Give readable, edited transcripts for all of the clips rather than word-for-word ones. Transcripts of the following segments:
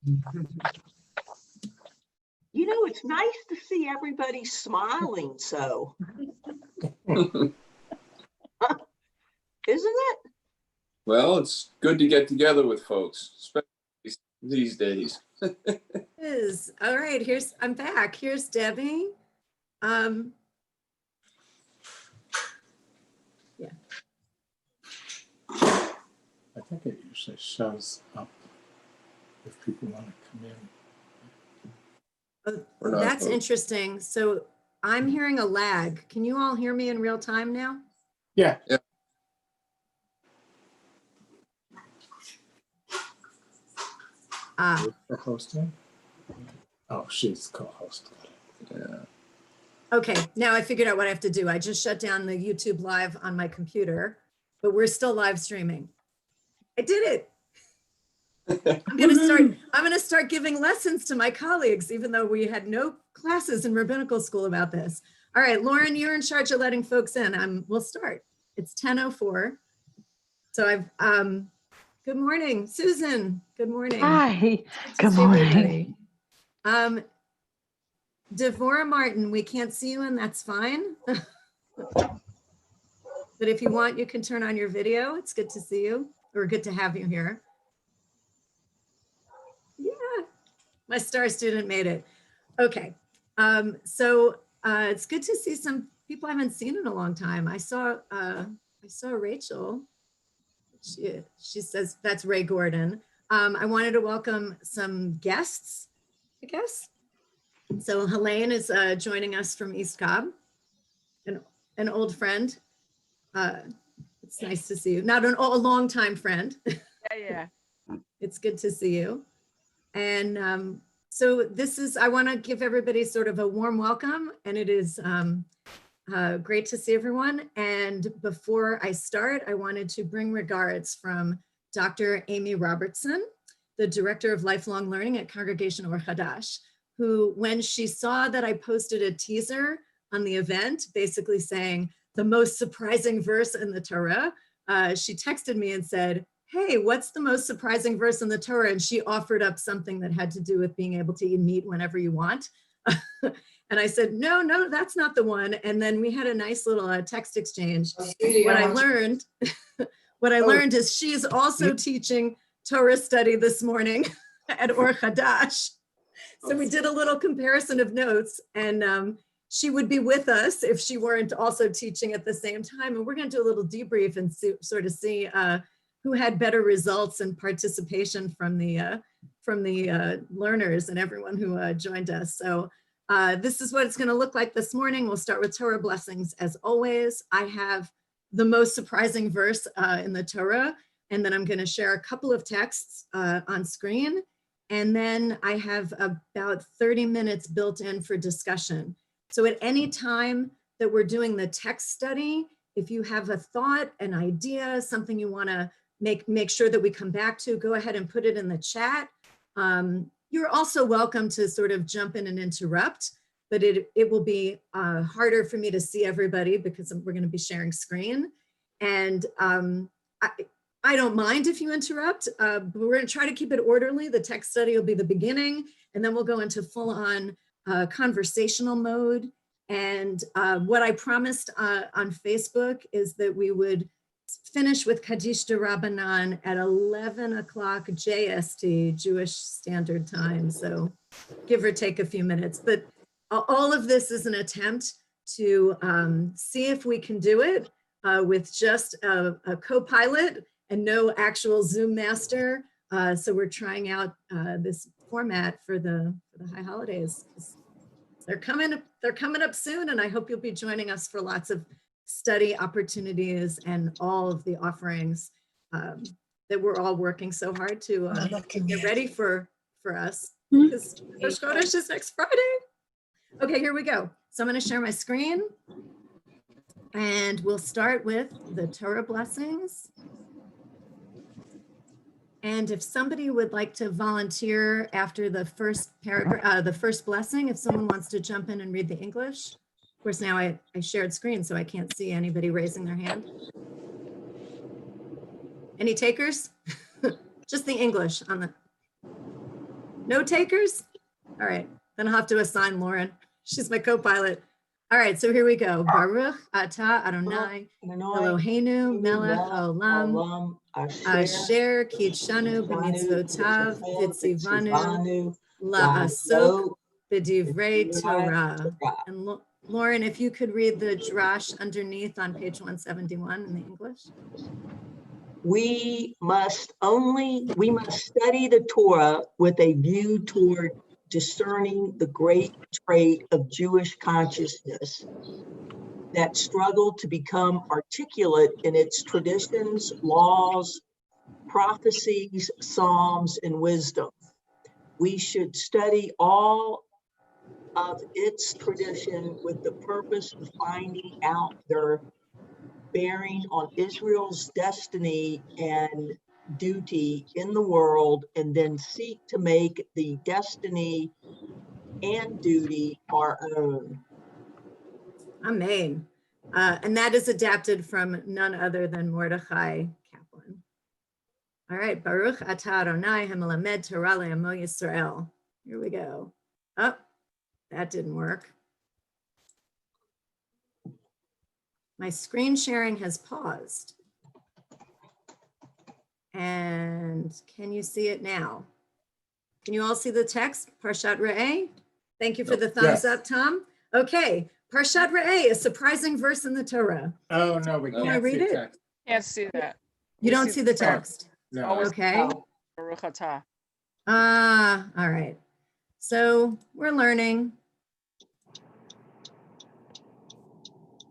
You know, it's nice to see everybody smiling, so. Isn't it? Well, it's good to get together with folks, especially these days. It is. All right, I'm back. Here's Debbie. Yeah. I think it usually shows up if people want to come in. Oh, that's interesting. So I'm hearing a lag. Can you all hear me in real time now? Yeah. Yeah. For hosting? Oh, she's co-host. Yeah. Okay, now I figured out what I have to do. I just shut down the YouTube live on my computer, but we're still live streaming. I did it. I'm gonna start giving lessons to my colleagues, even though we had no classes in rabbinical school about this. All right, Lauren, you're in charge of letting folks in. We'll start. It's 10:04. So good morning, Susan. Good morning. Hi. Good morning. Devorah Martin, we can't see you and that's fine. But if you want, you can turn on your video. It's good to see you, or good to have you here. Yeah, my star student made it. Okay, so it's good to see some people I haven't seen in a long time. I saw Rachel. She says that's Ray Gordon. I wanted to welcome some guests, I guess. So Helene is joining us from East Cobb, an old friend. It's nice to see you. Not a long-time friend. Yeah. It's good to see you. And so I want to give everybody sort of a warm welcome, and it is great to see everyone. And before I start, I wanted to bring regards from Dr. Amy Robertson, the Director of Lifelong Learning at Congregation Or Hadash, who, when she saw that I posted a teaser on the event, basically saying the most surprising verse in the Torah, she texted me and said, hey, what's the most surprising verse in the Torah? And she offered up something that had to do with being able to eat meat whenever you want. And I said, no, that's not the one. And then we had a nice little text exchange. What I learned is she is also teaching Torah study this morning at Or Hadash. So we did a little comparison of notes, and she would be with us if she weren't also teaching at the same time. And we're going to do a little debrief and sort of see who had better results and participation from the learners and everyone who joined us. So this is what it's going to look like this morning. We'll start with Torah blessings as always. I have the most surprising verse in the Torah, and then I'm going to share a couple of texts on screen. And then I have about 30 minutes built in for discussion. So at any time that we're doing the text study, if you have a thought, an idea, something you want to make sure that we come back to, go ahead and put it in the chat. You're also welcome to sort of jump in and interrupt, but it will be harder for me to see everybody because we're going to be sharing screen. And I don't mind if you interrupt, but we're going to try to keep it orderly. The text study will be the beginning, and then we'll go into full-on conversational mode. And what I promised on Facebook is that we would finish with Kaddish de Rabbanan at 11 o'clock JST, Jewish Standard Time. So give or take a few minutes. But all of this is an attempt to see if we can do it with just a co-pilot and no actual Zoom master. So we're trying out this format for the high holidays. They're coming up soon, and I hope you'll be joining us for lots of study opportunities and all of the offerings that we're all working so hard to get ready for us. Because Rosh Chodesh is next Friday. Okay, here we go. So I'm going to share my screen, and we'll start with the Torah blessings. And if somebody would like to volunteer after the first paragraph, the first blessing, if someone wants to jump in and read the English. Of course, now I shared screen, so I can't see anybody raising their hand. Any takers? Just the English on the. No takers? All right, then I'll have to assign Lauren. She's my co-pilot. All right, so here we go. Baruch atah Adonai Eloheinu melech haolam asher kitshanu b'mitzvotav v'tzivanu la'asok b'divrei Torah. And Lauren, if you could read the drash underneath on page 171 in the English. We must study the Torah with a view toward discerning the great trait of Jewish consciousness that struggled to become articulate in its traditions, laws, prophecies, psalms, and wisdom. We should study all of its tradition with the purpose of finding out their bearing on Israel's destiny and duty in the world, and then seek to make the destiny and duty our own. Amen. And that is adapted from none other than Mordechai Kaplan. All right, Baruch atah Adonai hamelamed Torah le'amo Yisrael. Here we go. Oh, that didn't work. My screen sharing has paused. And can you see it now? Can you all see the text? Parshat Re'eh. Thank you for the thumbs up, Tom. Okay, Parshat Re'eh, a surprising verse in the Torah. Oh, no, we Can I can't read see it? text. Can't see that. You don't see the text. No. Always Okay. Baruch atah. All right. So we're learning.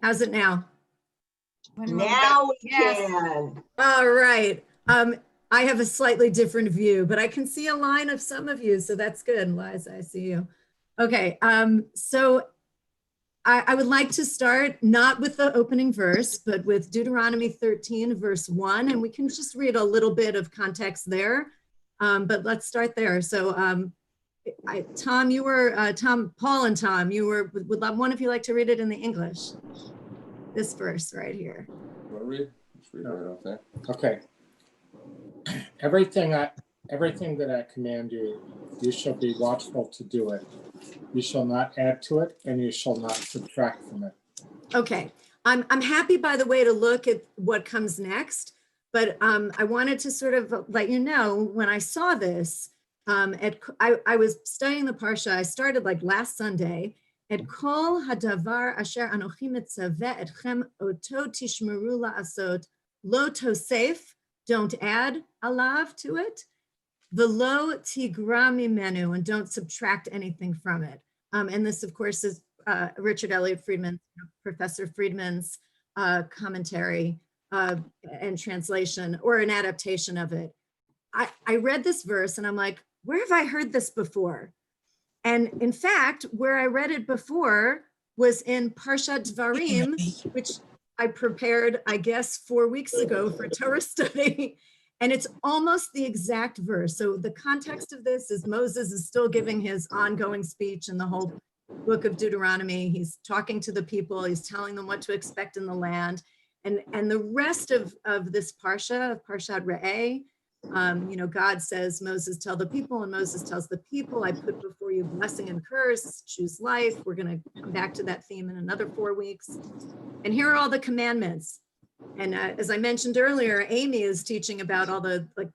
How's it now? Now we Yes. can. All right. I have a slightly different view, but I can see a line of some of you, so that's good. Liza, I see you. Okay. So I would like to start not with the opening verse, but with Deuteronomy 13, verse 1, and we can just read a little bit of context there. But let's start there. So Tom, you were, Paul and Tom, you were, would one of you like to read it in the English? This verse right here. Want to read? Let's read right off there. Okay. Everything that I command you, you shall be watchful to do it. You shall not add to it, and you shall not subtract from it. Okay. I'm happy, by the way, to look at what comes next, but I wanted to sort of let you know when I saw this, I was studying the Parsha. I started like last Sunday. Et kol hadavar asher anochi mitzaveh etchem oto tishmeru la'asot lo tosef, don't add alav to it, velo tigra mimenu, and don't subtract anything from it. And this, of course, is Richard Elliott Friedman, Professor Friedman's commentary and translation, or an adaptation of it. I read this verse and I'm like, where have I heard this before? And in fact, where I read it before was in Parshat Dvarim, which I prepared, I guess, 4 weeks ago for Torah study. And it's almost the exact verse. So the context of this is Moses is still giving his ongoing speech in the whole book of Deuteronomy. He's talking to the people. He's telling them what to expect in the land. And the rest of this Parsha, Parshat Re'eh, God says, Moses, tell the people, and Moses tells the people, I put before you blessing and curse, choose life. We're going to come back to that theme in another 4 weeks. And here are all the commandments. And as I mentioned earlier, Amy is teaching about all the like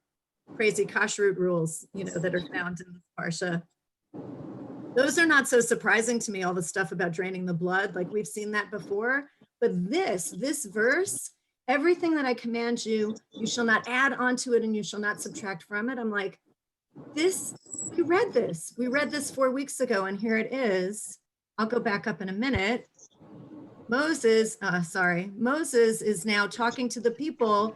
crazy kashrut rules, that are found in the Parsha. Those are not so surprising to me, all the stuff about draining the blood, like we've seen that before. But this verse, everything that I command you, you shall not add onto it and you shall not subtract from it. I'm like, we read this 4 weeks ago, and here it is. I'll go back up in a minute. Moses is now talking to the people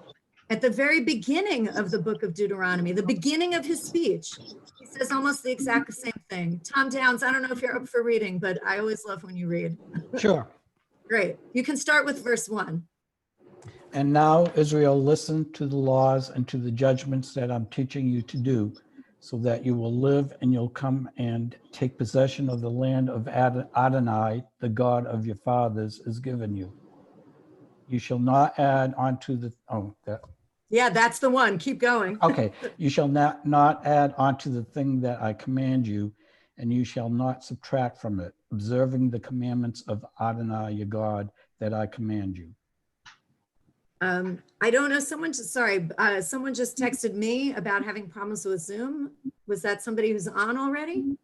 at the very beginning of the book of Deuteronomy, the beginning of his speech. He says almost the exact same thing. Tom Downs, I don't know if you're up for reading, but I always love when you read. Sure. Great. You can start with verse 1. And now, Israel, listen to the laws and to the judgments that I'm teaching you to do, so that you will live and you'll come and take possession of the land of Adonai, the God of your fathers, is given you. You shall not add onto the, Yeah, that's the one. Keep going. Okay, you shall not add onto the thing that I command you, and you shall not subtract from it, observing the commandments of Adonai your God that I command you. I don't know, someone just texted me about having problems with Zoom. Was that somebody who's on already?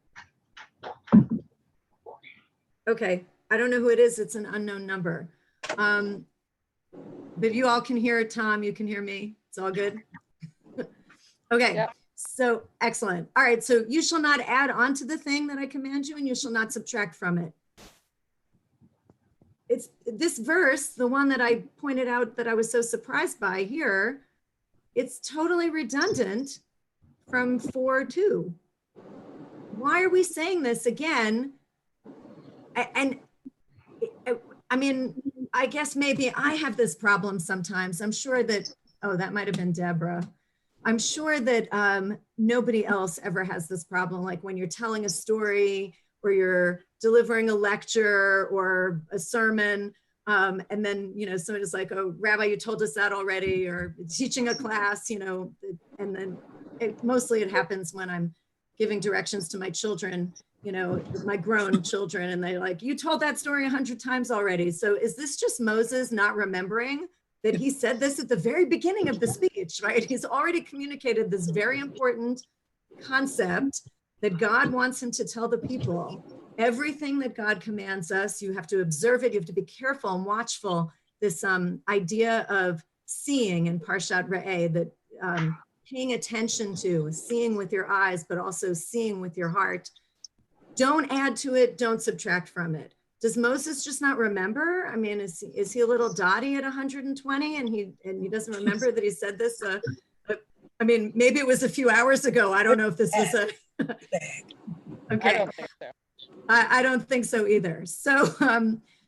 Okay, I don't know who it is. It's an unknown number. But you all can hear Tom, you can hear me. It's all good. Okay, Yep. so excellent. All right, so you shall not add on to the thing that I command you, and you shall not subtract from it. It's this verse, the one that I pointed out that I was so surprised by here, it's totally redundant from 4:2. Why are we saying this again? And I mean, I guess maybe I have this problem sometimes. I'm sure that, oh, that might have been Deborah. I'm sure that nobody else ever has this problem. Like when you're telling a story or you're delivering a lecture or a sermon, and then, you know, somebody's like, oh, Rabbi, you told us that already, or teaching a class, you know, and then mostly it happens when I'm giving directions to my children, you know, my grown children, and they're like, you told that story 100 times already. So is this just Moses not remembering that he said this at the very beginning of the speech, right? He's already communicated this very important concept that God wants him to tell the people. Everything that God commands us, you have to observe it. You have to be careful and watchful. This idea of seeing in Parshat Re'eh, that paying attention to, seeing with your eyes, but also seeing with your heart. Don't add to it, don't subtract from it. Does Moses just not remember? I mean, is he a little dotty at 120 and he doesn't remember that he said this? I mean, maybe it was a few hours ago. I don't know if this was a, okay. I don't think so. I don't think so either. So,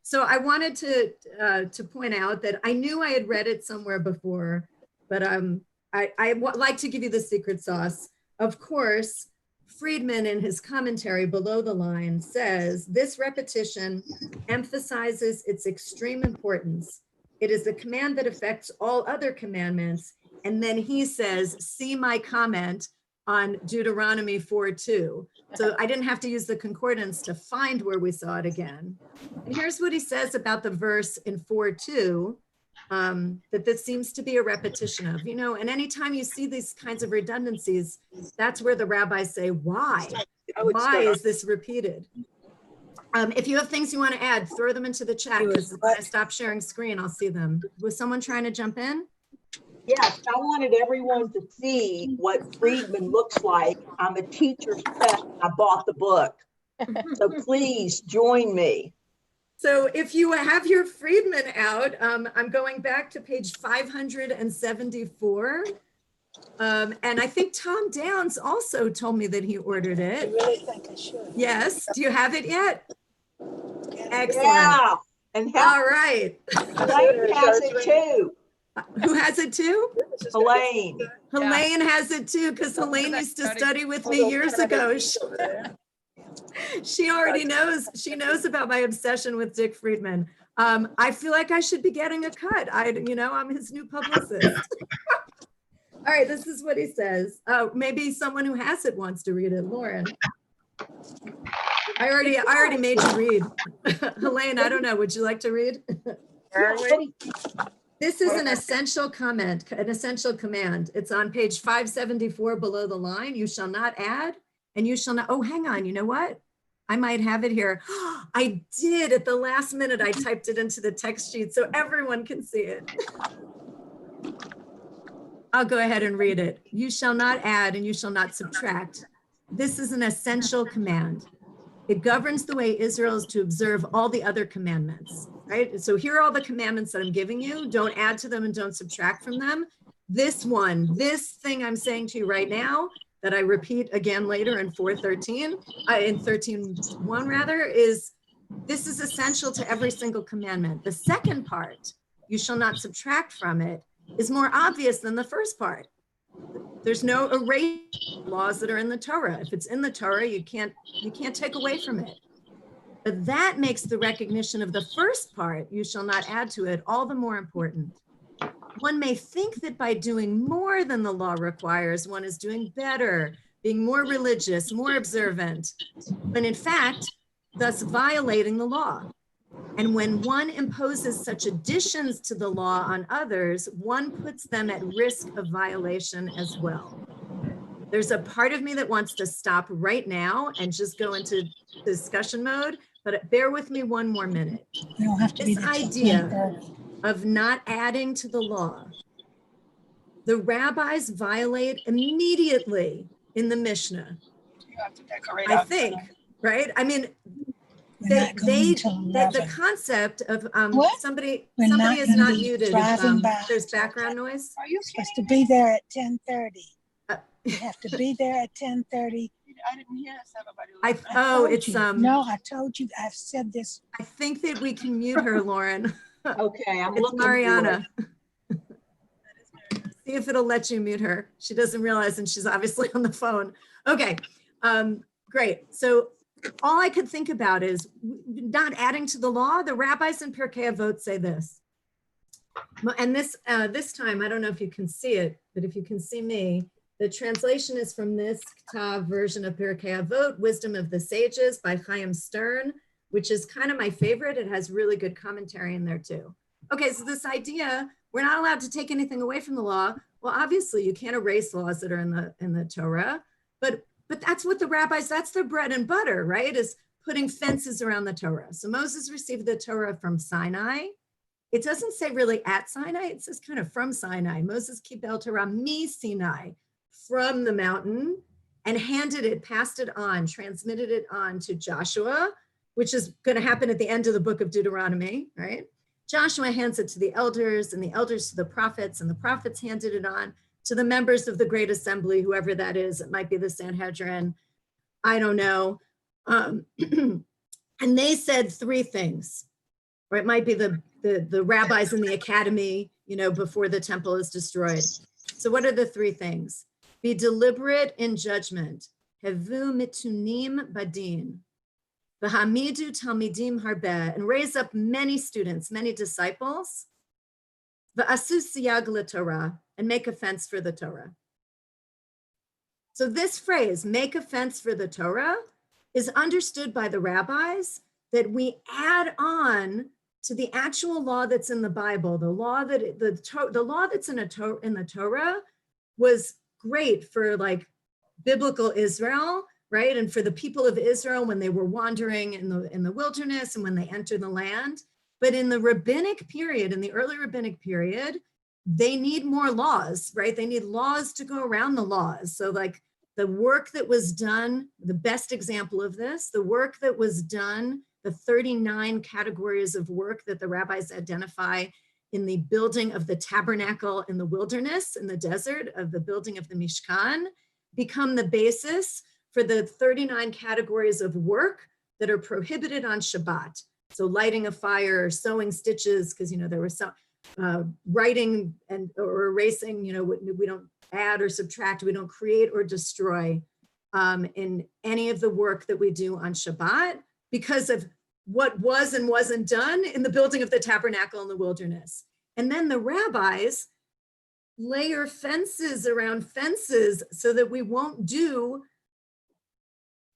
so I wanted to point out that I knew I had read it somewhere before, but I would like to give you the secret sauce. Of course, Friedman in his commentary below the line says, this repetition emphasizes its extreme importance. It is a command that affects all other commandments. And then he says, see my comment on Deuteronomy 4:2. So I didn't have to use the concordance to find where we saw it again. And here's what he says about the verse in 4:2, that this seems to be a repetition of, you know, and anytime you see these kinds of redundancies, that's where the rabbis say, why? Why is this repeated? If you have things you want to add, throw them into the chat, because when I stop sharing screen, I'll see them. Was someone trying to jump in? Yes, I wanted everyone to see what Friedman looks like. I'm a teacher's pet. I bought the book. So please join me. So if you have your Friedman out, I'm going back to page 574. And I think Tom Downs also told me that he ordered it. I really think I should. Yes. Do you have it yet? Excellent. Yeah. And All right. Elaine has it too. Who has it too? Elaine. Helene has it too, because Helene used to study with me years ago. She already knows. She knows about my obsession with Dick Friedman. I feel like I should be getting a cut. I'm his new publicist. All right, this is what he says. Maybe someone who has it wants to read it. Lauren. I already made you read. Helene, I don't know. Would you like to read? Where are we? This is an essential command. It's on page 574 below the line. You shall not add, and you shall not. Oh, hang on. You know what? I might have it here. I did at the last minute. I typed it into the text sheet so everyone can see it. I'll go ahead and read it. You shall not add and you shall not subtract. This is an essential command. It governs the way Israel is to observe all the other commandments, right? So here are all the commandments that I'm giving you. Don't add to them and don't subtract from them. This thing I'm saying to you right now, that I repeat again later in 4:13, in 13:1 rather, is this is essential to every single commandment. The second part, you shall not subtract from it, is more obvious than the first part. There's no erase laws that are in the Torah. If it's in the Torah, you can't take away from it. But that makes the recognition of the first part, you shall not add to it, all the more important. one may think that by doing more than the law requires, one is doing better, being more religious, more observant, when in fact, thus violating the law. And when one imposes such additions to the law on others, one puts them at risk of violation as well. There's a part of me that wants to stop right now and just go into discussion mode, but bear with me one more minute. We don't have to be This there till idea 10:30. of not adding to the law, the rabbis violate immediately in the Mishnah, You have to decorate I outside. think, right? I mean, We're not going till the 11. concept of What? somebody We're not is gonna not be muted. driving by There's till background noise. Are you supposed to be there at 10:30? Uh, You have to be there at 10:30. I didn't hear everybody. No, I told you. I've said this. I think that we can mute her, Lauren. Okay, I'm It's looking for it. Mariana. See if it'll let you mute her. She doesn't realize, and she's obviously on the phone. Okay, great. So all I could think about is not adding to the law. The rabbis in Pirkei Avot say this. And this time, I don't know if you can see it, but if you can see me, the translation is from this Ktav version of Pirkei Avot, Wisdom of the Sages by Chaim Stern, which is kind of my favorite. It has really good commentary in there too. Okay, so this idea, we're not allowed to take anything away from the law. Well, obviously you can't erase laws that are in the Torah, but that's what the rabbis, that's their bread and butter, right? Is putting fences around the Torah. So Moses received the Torah from Sinai. It doesn't say really at Sinai, it says kind of from Sinai. Moses kibel Torah mi Sinai, from the mountain, and passed it on, transmitted it on to Joshua, which is going to happen at the end of the book of Deuteronomy, right? Joshua hands it to the elders, and the elders to the prophets, and the prophets handed it on to the members of the Great Assembly, whoever that is. It might be the Sanhedrin, I don't know. And they said three things, or it might be the rabbis in the academy, before the temple is destroyed. So what are the three things? Be deliberate in judgment. Hevu mitunim badin. V'hamidu talmidim harbeh, and raise up many students, many disciples. V'asu siyag leTorah, and make a fence for the Torah. So this phrase, make a fence for the Torah, is understood by the rabbis that we add on to the actual law that's in the Bible. The law that the law that's in the Torah was great for like biblical Israel, right? And for the people of Israel when they were wandering in the wilderness and when they entered the land. But in the rabbinic period, in the early rabbinic period, they need more laws, right? They need laws to go around the laws. So like the work that was done, the best example of this, the work that was done, the 39 categories of work that the rabbis identify in the building of the tabernacle in the wilderness, in the desert, of the building of the Mishkan, become the basis for the 39 categories of work that are prohibited on Shabbat. So lighting a fire, sewing stitches, because there was some writing or erasing, we don't add or subtract, we don't create or destroy in any of the work that we do on Shabbat because of what was and wasn't done in the building of the tabernacle in the wilderness. And then the rabbis layer fences around fences so that we won't do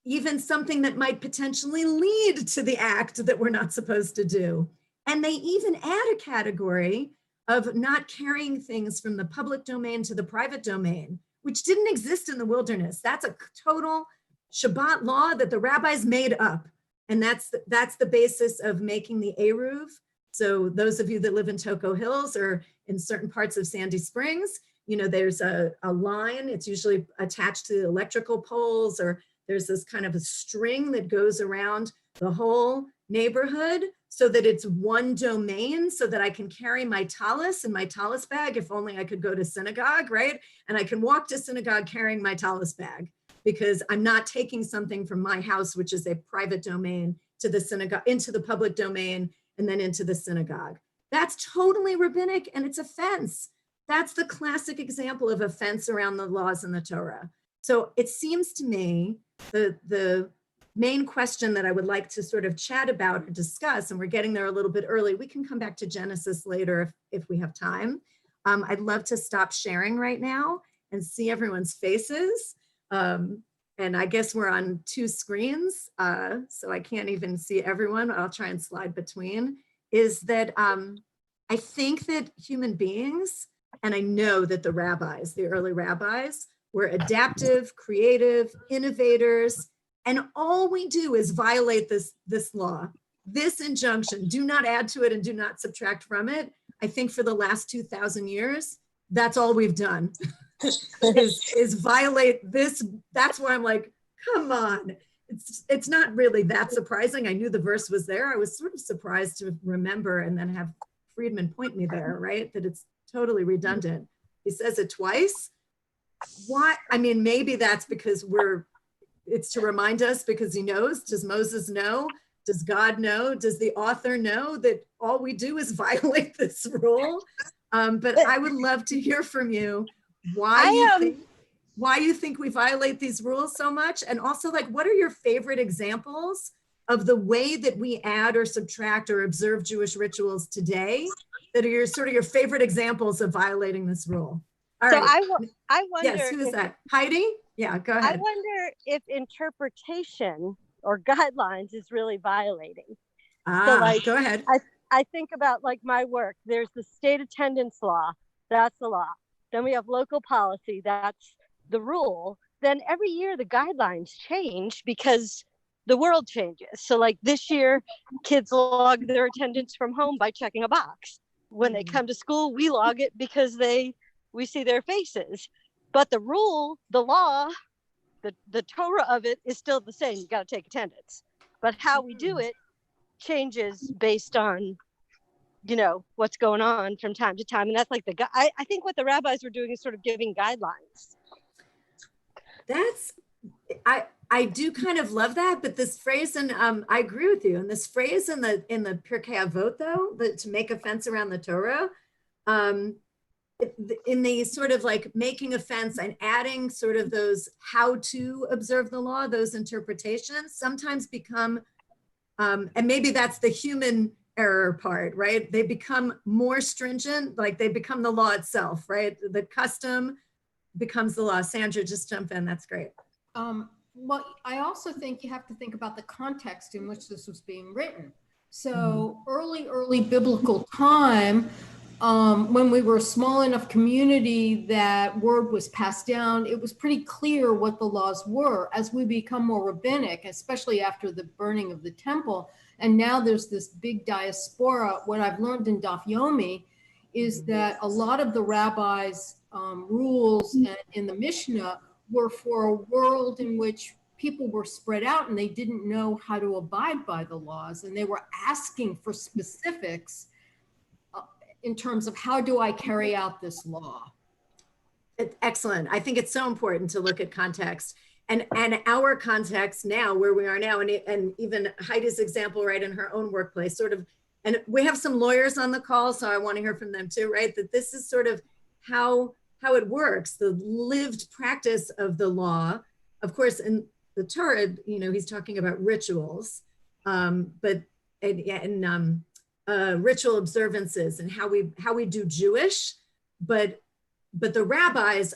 even something that might potentially lead to the act that we're not supposed to do. And they even add a category of not carrying things from the public domain to the private domain, which didn't exist in the wilderness. That's a total Shabbat law that the rabbis made up. And that's the basis of making the Eruv. So those of you that live in Toco Hills or in certain parts of Sandy Springs, there's a line, it's usually attached to electrical poles, or there's this kind of a string that goes around the whole neighborhood so that it's one domain, so that I can carry my talis in my talis bag, if only I could go to synagogue, right? And I can walk to synagogue carrying my talis bag, because I'm not taking something from my house, which is a private domain, to the synagogue, into the public domain, and then into the synagogue. That's totally rabbinic, and it's a fence. That's the classic example of a fence around the laws in the Torah. So it seems to me the main question that I would like to sort of chat about or discuss, and we're getting there a little bit early, we can come back to Genesis later if we have time, I'd love to stop sharing right now and see everyone's faces. And I guess we're on 2 screens, so I can't even see everyone. I'll try and slide between. Is that I think that human beings, and I know that the rabbis, the early rabbis, were adaptive, creative, innovators, and all we do is violate this law, this injunction, do not add to it and do not subtract from it. I think for the last 2,000 years, that's all we've done is violate this. That's where I'm like, come on. It's not really that surprising. I knew the verse was there. I was sort of surprised to remember and then have Friedman point me there, right? That it's totally redundant. He says it twice. Why? I mean, maybe that's because it's to remind us because he knows. Does Moses know? Does God know? Does the author know that all we do is violate this rule? But I would love to hear from you why you think we violate these rules so much, and also like what are your favorite examples of the way that we add or subtract or observe Jewish rituals today that are your favorite examples of violating this rule? All right. I wonder. Yes, who is that? Heidi? Yeah, go ahead. I wonder if interpretation or guidelines is really violating. So like, go ahead. I think about like my work. There's the state attendance law. That's the law. Then we have local policy. That's the rule. Then every year the guidelines change because the world changes. So like this year, kids log their attendance from home by checking a box. When they come to school, we log it because we see their faces. But the rule, the law, the Torah of it is still the same. You got to take attendance. But how we do it changes based on, what's going on from time to time. And that's like I think what the rabbis were doing is sort of giving guidelines. I do kind of love that, but this phrase, and I agree with you, and this phrase in the Pirkei Avot, though, to make a fence around the Torah, in the sort of like making a fence and adding sort of those how to observe the law, those interpretations sometimes become, and maybe that's the human error part, right? They become more stringent, like they become the law itself, right? The custom becomes the law. Sandra, just jump in, that's great. Well, I also think you have to think about the context in which this was being written. So early biblical time, when we were a small enough community that word was passed down, it was pretty clear what the laws were. As we become more rabbinic, especially after the burning of the temple, and now there's this big diaspora, what I've learned in Daf Yomi is that a lot of the rabbis' rules in the Mishnah were for a world in which people were spread out and they didn't know how to abide by the laws, and they were asking for specifics in terms of how do I carry out this law. Excellent. I think it's so important to look at context and our context now, where we are now, and even Heidi's example, right, in her own workplace, sort of, and we have some lawyers on the call, so I want to hear from them too, right, that this is sort of how it works, the lived practice of the law. Of course, in the Torah, he's talking about rituals, but ritual observances and how we do Jewish, but the rabbis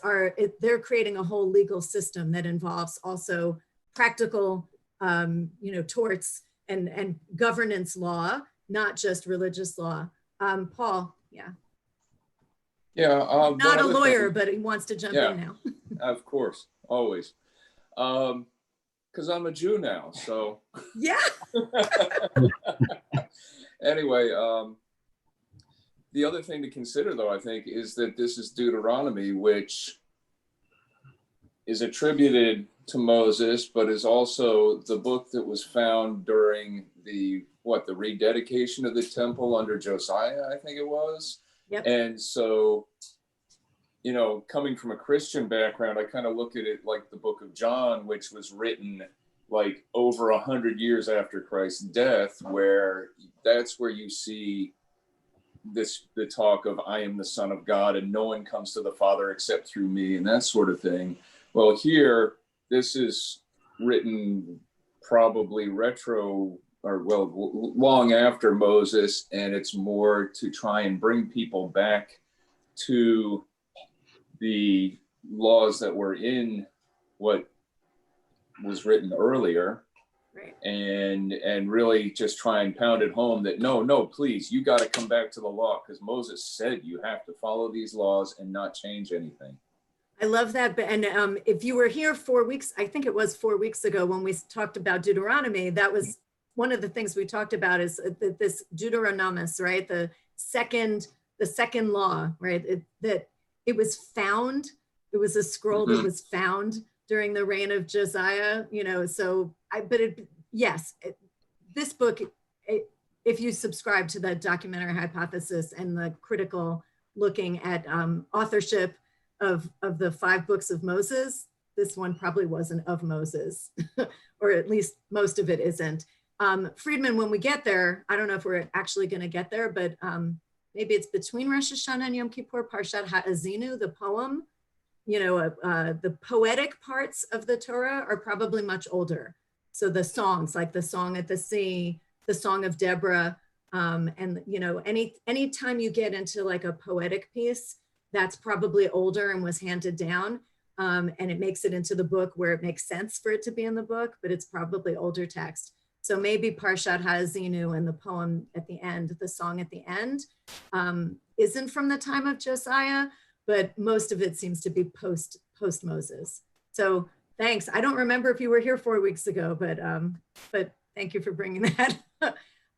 they're creating a whole legal system that involves also practical, torts and governance law, not just religious law. Paul, yeah. Yeah. Not a lawyer, but he wants to jump in now. Of course, always. Because I'm a Jew now, so. Yeah. Anyway, the other thing to consider, though, I think, is that this is Deuteronomy, which is attributed to Moses, but is also the book that was found during the rededication of the temple under Josiah, I think it was. Yep. And so, coming from a Christian background, I kind of look at it like the book of John, which was written like over 100 years after Christ's death, where that's where you see the talk of I am the Son of God and no one comes to the Father except through me and that sort of thing. Well, here, this is written probably long after Moses, and it's more to try and bring people back to the laws that were in what was written earlier. Right. And really just try and pound it home that no, please, you got to come back to the law, because Moses said you have to follow these laws and not change anything. I love that. But and if you were here 4 weeks, I think it was 4 weeks ago when we talked about Deuteronomy, that was one of the things we talked about is this Deuteronomus, right? The second law, right? That it was found. It was a scroll that was found during the reign of Josiah, you know. So this book, if you subscribe to the documentary hypothesis and the critical looking at authorship of the 5 books of Moses, this one probably wasn't of Moses, or at least most of it isn't. Friedman, when we get there, I don't know if we're actually going to get there, but maybe it's between Rosh Hashanah and Yom Kippur, Parshat Ha'azinu, the poem, you know, the poetic parts of the Torah are probably much older. So the songs, like the Song at the Sea, the Song of Deborah, and, you know, any time you get into like a poetic piece, that's probably older and was handed down. And it makes it into the book where it makes sense for it to be in the book, but it's probably older text. So maybe Parshat Ha'azinu and the poem at the end, the song at the end, isn't from the time of Josiah, but most of it seems to be post Moses. So thanks. I don't remember if you were here 4 weeks ago, but thank you for bringing that.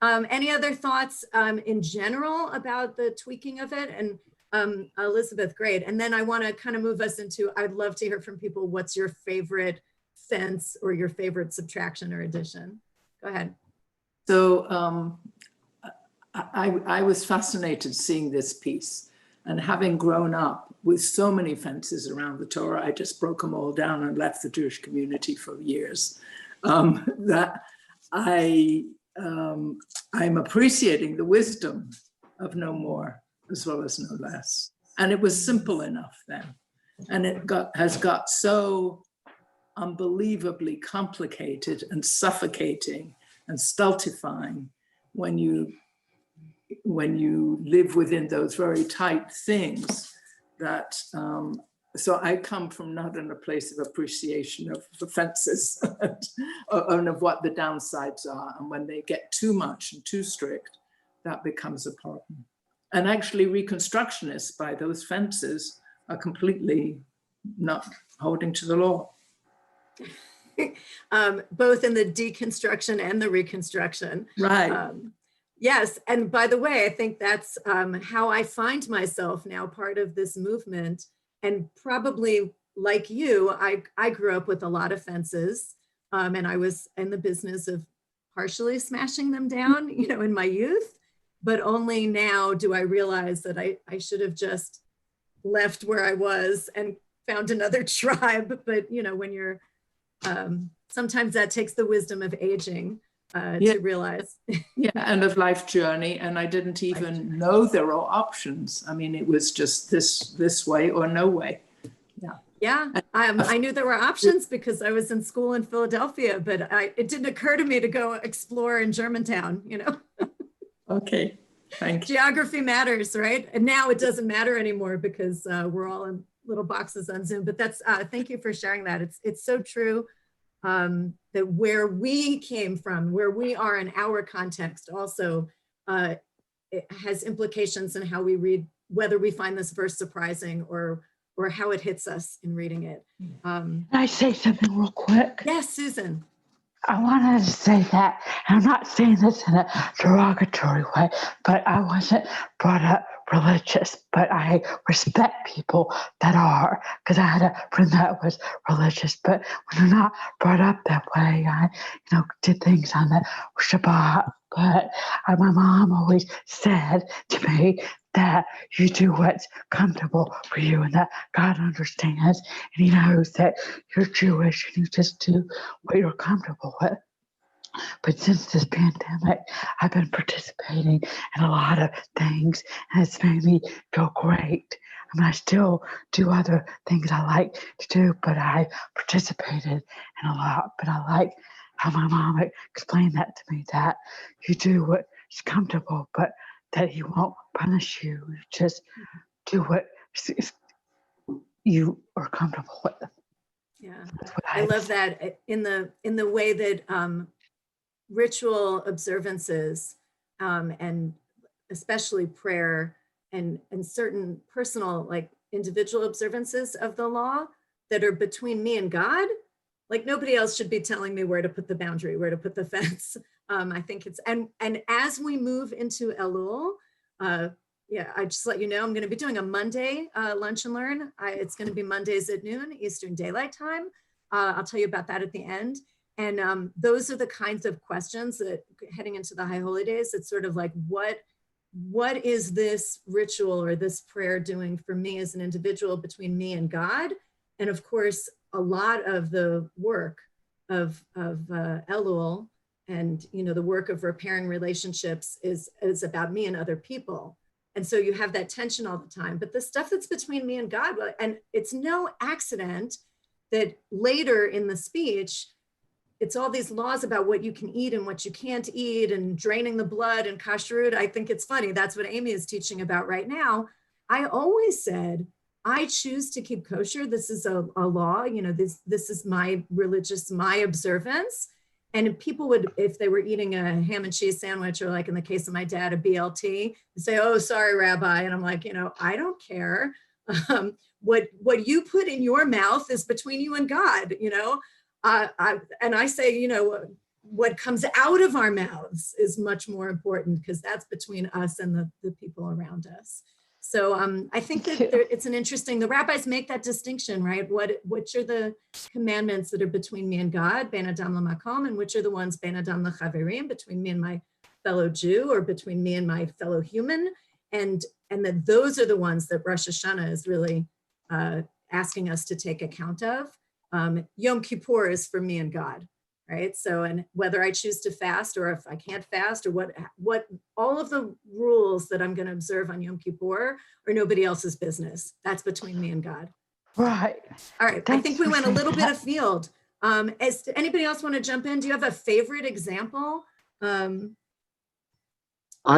Any other thoughts in general about the tweaking of it? And Elizabeth, great. And then I want to kind of move us into, I'd love to hear from people, what's your favorite fence or your favorite subtraction or addition? Go ahead. So I was fascinated seeing this piece, and having grown up with so many fences around the Torah, I just broke them all down and left the Jewish community for years. That I'm appreciating the wisdom of no more as well as no less. And it was simple enough then. And it has got so unbelievably complicated and suffocating and stultifying when you live within those very tight things that, so I come from not in a place of appreciation of the fences and of what the downsides are. And when they get too much and too strict, that becomes a problem. And actually reconstructionists by those fences are completely not holding to the law. Both in the deconstruction and the reconstruction. Right. Yes, and by the way, I think that's how I find myself now part of this movement. And probably like you, I grew up with a lot of fences, and I was in the business of partially smashing them down, you know, in my youth. But only now do I realize that I should have just left where I was and found another tribe. But, you know, when you're, sometimes that takes the wisdom of aging to realize. Yeah, and of life journey. And I didn't even know there were options. I mean, it was just this way or no way. Yeah. Yeah, I knew there were options because I was in school in Philadelphia, but it didn't occur to me to go explore in Germantown, you know. Okay, thank you. Geography matters, right? And now it doesn't matter anymore because we're all in little boxes on Zoom. But that's thank you for sharing that. It's so true that where we came from, where we are in our context, also it has implications in how we read, whether we find this verse surprising or how it hits us in reading it. Can I say something real quick? Yes, Susan. I wanted to say that, and I'm not saying this in a derogatory way, but I wasn't brought up religious, but I respect people that are, because I had a friend that was religious, but when they're not brought up that way, I, did things on the Shabbat, but my mom always said to me that you do what's comfortable for you and that God understands and he knows that you're Jewish and you just do what you're comfortable with. But since this pandemic, I've been participating in a lot of things and it's made me feel great. I mean, I still do other things I like to do, but I participated in a lot. But I like how my mom explained that to me, that you do what's comfortable, but that he won't punish you. You just do what you are comfortable with. Yeah, That's what I I've love said. that in the way that ritual observances and especially prayer and certain personal, like individual observances of the law that are between me and God, like nobody else should be telling me where to put the boundary, where to put the fence. I think it's, and as we move into Elul, yeah, I just let you know, I'm going to be doing a Monday lunch and learn. It's going to be Mondays at noon, Eastern Daylight Time. I'll tell you about that at the end. And those are the kinds of questions that heading into the High Holy Days, it's sort of like, what is this ritual or this prayer doing for me as an individual between me and God? And of course, a lot of the work of Elul and, you know, the work of repairing relationships is about me and other people. And so you have that tension all the time, but the stuff that's between me and God, and it's no accident that later in the speech, it's all these laws about what you can eat and what you can't eat and draining the blood and kashrut. I think it's funny. That's what Amy is teaching about right now. I always said, I choose to keep kosher. This is a law, you know, this is my religious, my observance. And people would, if they were eating a ham and cheese sandwich, or like in the case of my dad, a BLT, say, oh, sorry, Rabbi. And I'm like, you know, I don't care. What you put in your mouth is between you and God, you know. And I say, you know, what comes out of our mouths is much more important because that's between us and the people around us. So I think that it's an interesting, the rabbis make that distinction, right? Which are the commandments that are between me and God, ben adam lamakom, and which are the ones ben adam lechaverim, between me and my fellow Jew, or between me and my fellow human, and that those are the ones that Rosh Hashanah is really asking us to take account of. Yom Kippur is for me and God, right? So, and whether I choose to fast or if I can't fast, or what all of the rules that I'm going to observe on Yom Kippur are nobody else's business. That's between me and God. Right. All right. I think we went a little bit afield. Anybody else want to jump in? Do you have a favorite example? I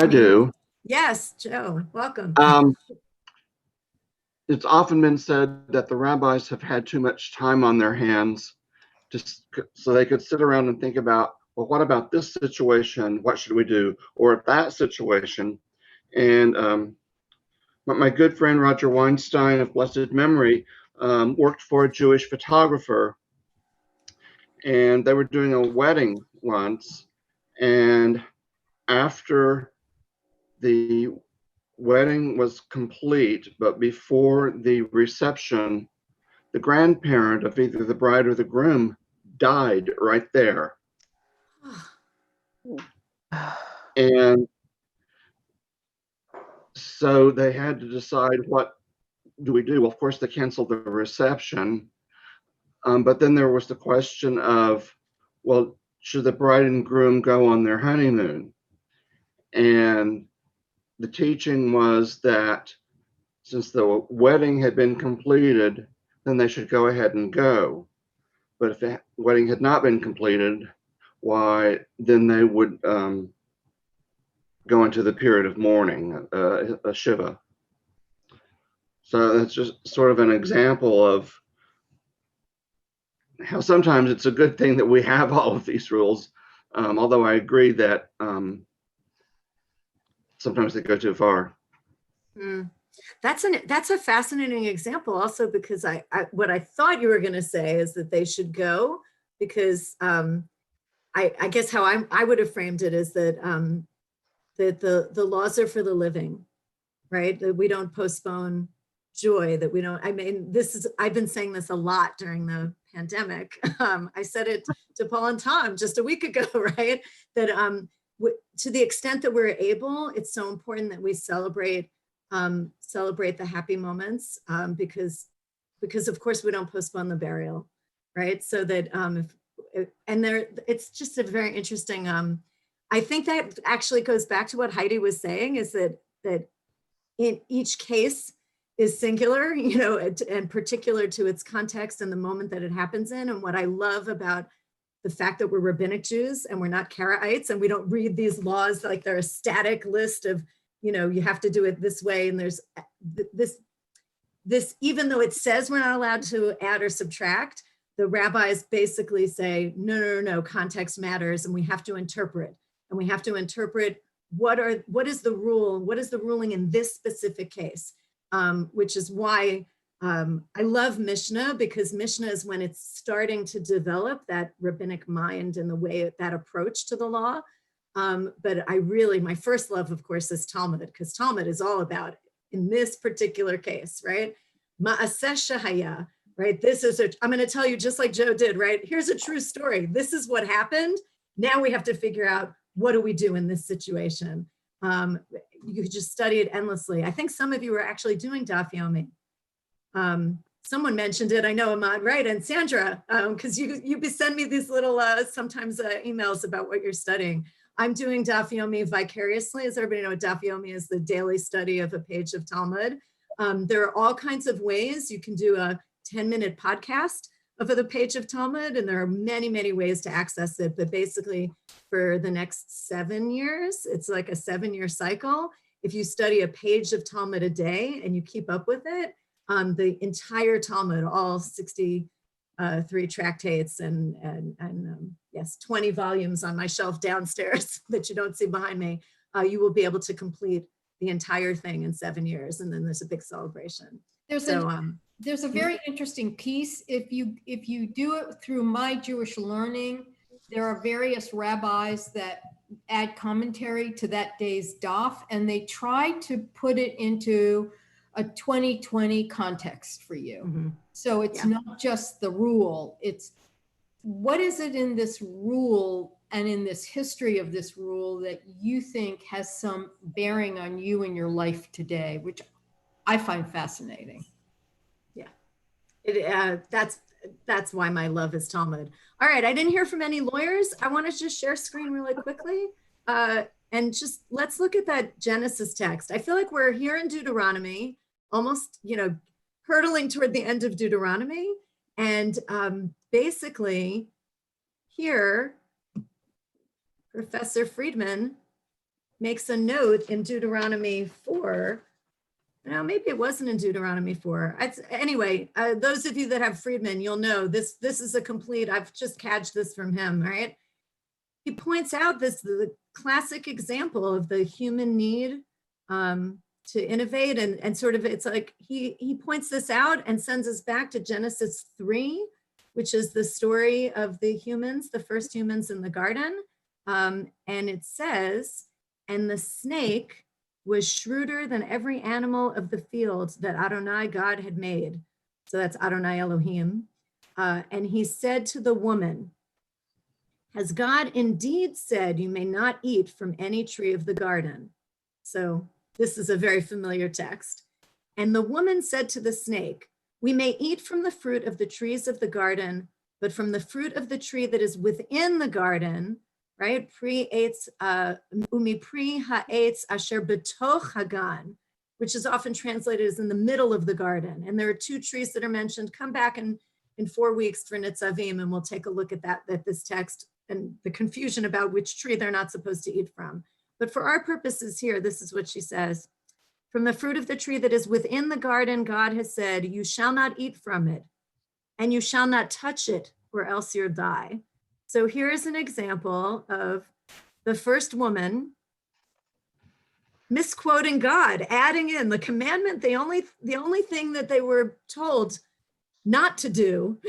do. Yes, Joe, welcome. It's often been said that the rabbis have had too much time on their hands just so they could sit around and think about, well, what about this situation? What should we do? Or if that situation. And my good friend Roger Weinstein of blessed memory worked for a Jewish photographer, and they were doing a wedding once. And after the wedding was complete, but before the reception, the grandparent of either the bride or the groom died right there. And so they had to decide, what do we do? Well, of course, they canceled the reception. But then there was the question of, well, should the bride and groom go on their honeymoon? And the teaching was that since the wedding had been completed, then they should go ahead and go. But if the wedding had not been completed, why, then they would go into the period of mourning, a Shiva. So that's just sort of an example of how sometimes it's a good thing that we have all of these rules, although I agree that sometimes they go too far. That's a fascinating example also, because what I thought you were going to say is that they should go because I guess how I would have framed it is that that the laws are for the living, right? That we don't postpone joy, that we don't, I mean, I've been saying this a lot during the pandemic. I said it to Paul and Tom just a week ago, right? That to the extent that we're able, it's so important that we celebrate the happy moments because of course we don't postpone the burial, right? So that it's just a very interesting, I think that actually goes back to what Heidi was saying, is that in each case is singular, you know, and particular to its context and the moment that it happens in. And what I love about the fact that we're rabbinic Jews and we're not Karaites, and we don't read these laws like they're a static list of, you know, you have to do it this way. And there's this this, even though it says we're not allowed to add or subtract, the rabbis basically say, no, context matters, and we have to interpret. And we have to interpret what is the rule, what is the ruling in this specific case, which is why I love Mishnah, because Mishnah is when it's starting to develop that rabbinic mind and the way, that approach to the law. But my first love, of course, is Talmud, because Talmud is all about, in this particular case, right? Ma'aseh shehaya, right? I'm going to tell you just like Joe did, right? Here's a true story. This is what happened. Now we have to figure out, what do we do in this situation? You could just study it endlessly. I think some of you are actually doing Daf Yomi. Someone mentioned it, I know, Ahmad, right? And Sandra, because you send me these little, sometimes emails about what you're studying. I'm doing Daf Yomi vicariously. As everybody know, Daf Yomi is the daily study of a page of Talmud. There are all kinds of ways. You can do a 10-minute podcast of the page of Talmud, and there are many, many ways to access it. But basically, for the next 7 years, it's like a 7-year cycle. If you study a page of Talmud a day and you keep up with it, the entire Talmud, all 63 tractates and yes, 20 volumes on my shelf downstairs that you don't see behind me, you will be able to complete the entire thing in 7 years. And then there's a big celebration. There's a very interesting piece. If you do it through My Jewish Learning, there are various rabbis that add commentary to that day's daf, and they try to put it into a 2020 context for you. Mm-hmm. So it's not just the rule, it's what is it in this rule and in this history of this rule that you think has some bearing on you in your life today, which I find fascinating. Yeah, that's why my love is Talmud. All right, I didn't hear from any lawyers. I want to just share screen really quickly. And just let's look at that Genesis text. I feel like we're here in Deuteronomy, almost, hurtling toward the end of Deuteronomy. And basically here, Professor Friedman makes a note in Deuteronomy 4. Now, maybe it wasn't in Deuteronomy 4. Anyway, those of you that have Friedman, you'll know this is a complete, I've just catched this from him, right? He points out the classic example of the human need to innovate and sort of, it's like he points this out and sends us back to Genesis 3, which is the story of the humans, the first humans in the garden. And it says, and the snake was shrewder than every animal of the field that Adonai God had made. So that's Adonai Elohim. And he said to the woman, has God indeed said you may not eat from any tree of the garden? So this is a very familiar text. And the woman said to the snake, we may eat from the fruit of the trees of the garden, but from the fruit of the tree that is within the garden, right? Umi pri ha'etz asher betoch hagan, which is often translated as in the middle of the garden. And there are 2 trees that are mentioned. Come back in 4 weeks for Nitzavim, and we'll take a look at this text and the confusion about which tree they're not supposed to eat from. But for our purposes here, this is what she says. From the fruit of the tree that is within the garden, God has said, you shall not eat from it, and you shall not touch it, or else you'll die. So here is an example of the first woman misquoting God, adding in the commandment. The only thing that they were told not to do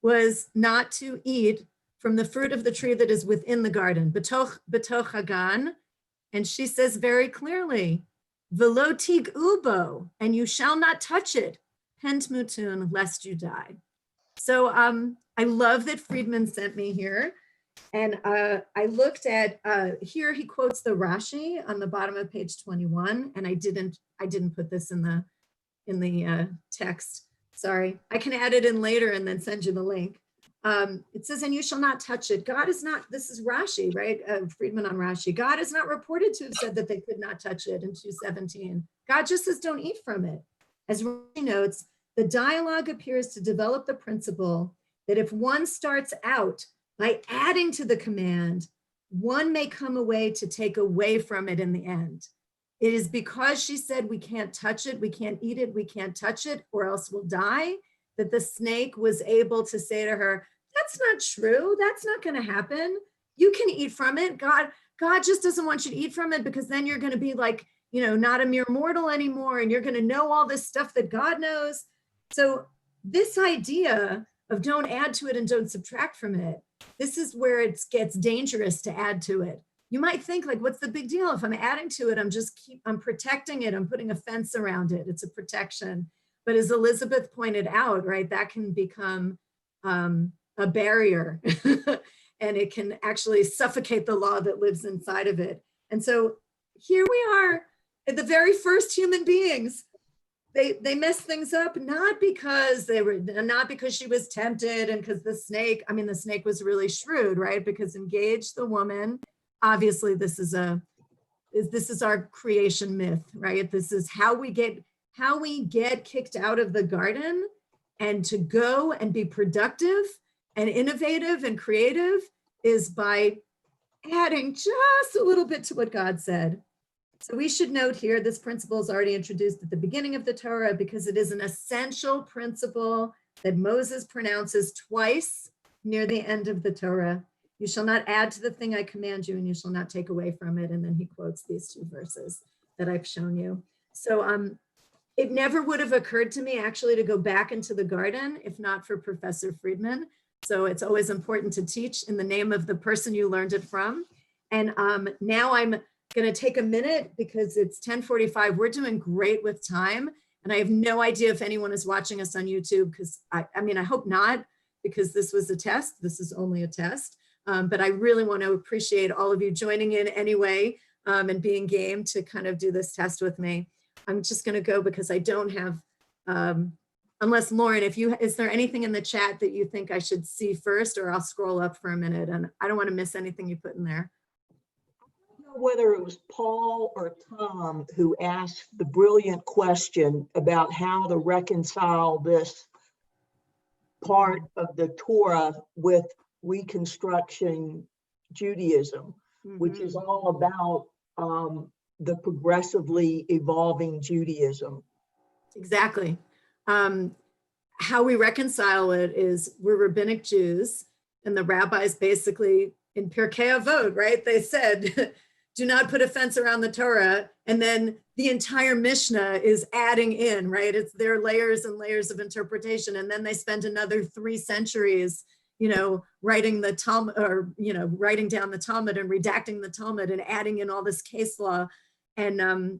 was not to eat from the fruit of the tree that is within the garden, betoch hagan. And she says very clearly, velo tig ubo, and you shall not touch it, pent mutun, lest you die. So I love that Friedman sent me here. And I looked at, here he quotes the Rashi on the bottom of page 21. And I didn't put this in the text. Sorry, I can add it in later and then send you the link. It says, and you shall not touch it. God is not, this is Rashi, right? Friedman on Rashi. God is not reported to have said that they could not touch it in 2:17. God just says, don't eat from it. As Rashi notes, the dialogue appears to develop the principle that if one starts out by adding to the command, one may come away to take away from it in the end. It is because she said, we can't touch it, we can't eat it, we can't touch it, or else we'll die, that the snake was able to say to her, that's not true. That's not going to happen. You can eat from it. God just doesn't want you to eat from it, because then you're going to be like, you know, not a mere mortal anymore. And you're going to know all this stuff that God knows. So this idea of don't add to it and don't subtract from it, this is where it gets dangerous to add to it. You might think like, what's the big deal? If I'm adding to it, I'm protecting it. I'm putting a fence around it. It's a protection. But as Elizabeth pointed out, right, that can become a barrier and it can actually suffocate the law that lives inside of it. And so here we are at the very first human beings. They messed things up, not because she was tempted and because the snake was really shrewd, right? Because engage the woman. Obviously, this is our creation myth, right? This is how we get kicked out of the garden, and to go and be productive and innovative and creative is by adding just a little bit to what God said. So we should note here, this principle is already introduced at the beginning of the Torah because it is an essential principle that Moses pronounces twice near the end of the Torah. You shall not add to the thing I command you, and you shall not take away from it. And then he quotes these two verses that I've shown you. So it never would have occurred to me actually to go back into the garden if not for Professor Friedman. So it's always important to teach in the name of the person you learned it from. And now I'm going to take a minute because it's 10:45. We're doing great with time. And I have no idea if anyone is watching us on YouTube, because I hope not, because this was a test. This is only a test. But I really want to appreciate all of you joining in anyway and being game to kind of do this test with me. I'm just going to go because I don't have, unless Lauren, is there anything in the chat that you think I should see first, or I'll scroll up for a minute, and I don't want to miss anything you put in there. I don't know whether it was Paul or Tom who asked the brilliant question about how to reconcile this part of the Torah with Reconstruction Judaism, which is all about the progressively evolving Judaism. Exactly. How we reconcile it is we're rabbinic Jews, and the rabbis basically in Pirkei Avot, right? They said, do not put a fence around the Torah. And then the entire Mishnah is adding in, right? It's their layers and layers of interpretation. And then they spend another 3 centuries, writing the Talmud, or, writing down the Talmud and redacting the Talmud and adding in all this case law. And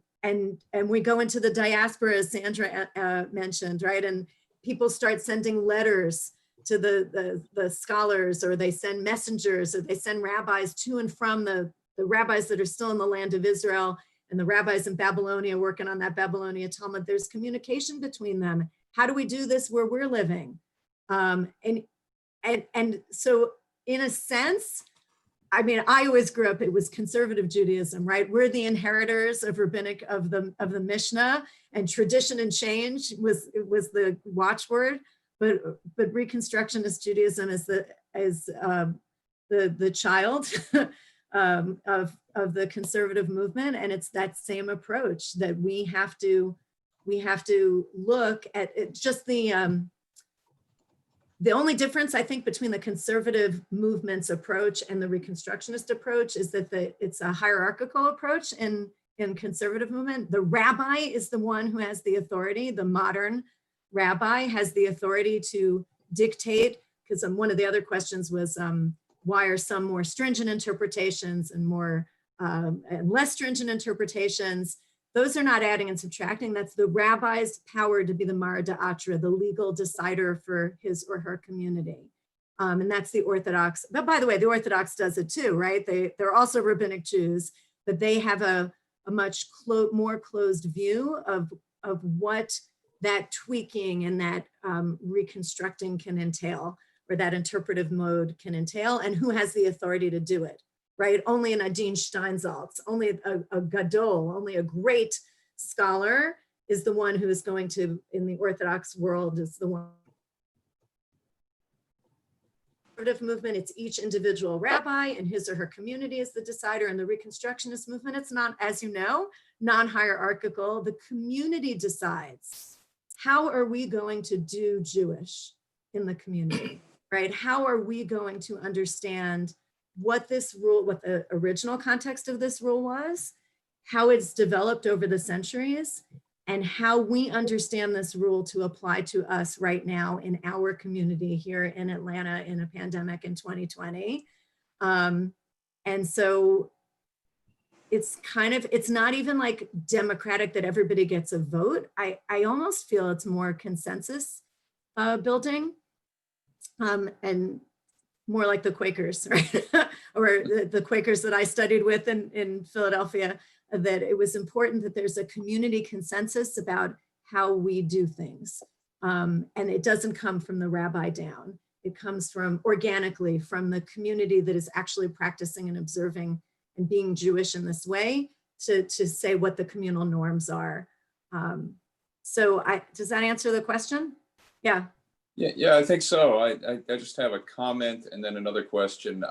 we go into the diaspora, as Sandra mentioned, right? And people start sending letters to the scholars, or they send messengers, or they send rabbis to and from the rabbis that are still in the land of Israel and the rabbis in Babylonia working on that Babylonia Talmud. There's communication between them. How do we do this where we're living? And so in a sense, I always grew up, it was conservative Judaism, right? We're the inheritors of rabbinic, of the Mishnah, and tradition and change was the watchword. But Reconstructionist Judaism is the child of the conservative movement, and it's that same approach that we have to look at. It just the only difference, I think, between the conservative movement's approach and the Reconstructionist approach is that it's a hierarchical approach in conservative movement. The rabbi is the one who has the authority. The modern rabbi has the authority to dictate, because one of the other questions was, why are some more stringent interpretations and more and less stringent interpretations? Those are not adding and subtracting. That's the rabbi's power to be the Mara Da'atra, the legal decider for his or her community. And that's the Orthodox. But by the way, the Orthodox does it too, right? They're also rabbinic Jews, but they have a much more closed view of what that tweaking and that reconstructing can entail, or that interpretive mode can entail, and who has the authority to do it. Right? Only an Adin Steinsaltz, only a Gadol, only a great scholar is the one who is going to, in the Orthodox world, is the one movement, it's each individual rabbi and his or her community is the decider. And the Reconstructionist movement, it's not, as you know, non-hierarchical. The community decides, how are we going to do Jewish in the community, right? How are we going to understand what this rule, what the original context of this rule was, how it's developed over the centuries, and how we understand this rule to apply to us right now in our community here in Atlanta in a pandemic in 2020. And so it's kind of, it's not even like democratic that everybody gets a vote. I almost feel it's more consensus building, and more like the Quakers, right? Or the Quakers that I studied with in Philadelphia, that it was important that there's a community consensus about how we do things. And it doesn't come from the rabbi down. It comes from organically from the community that is actually practicing and observing and being Jewish in this way to say what the communal norms are. So does that answer the question? Yeah. Yeah, I think so. I just have a comment and then another question.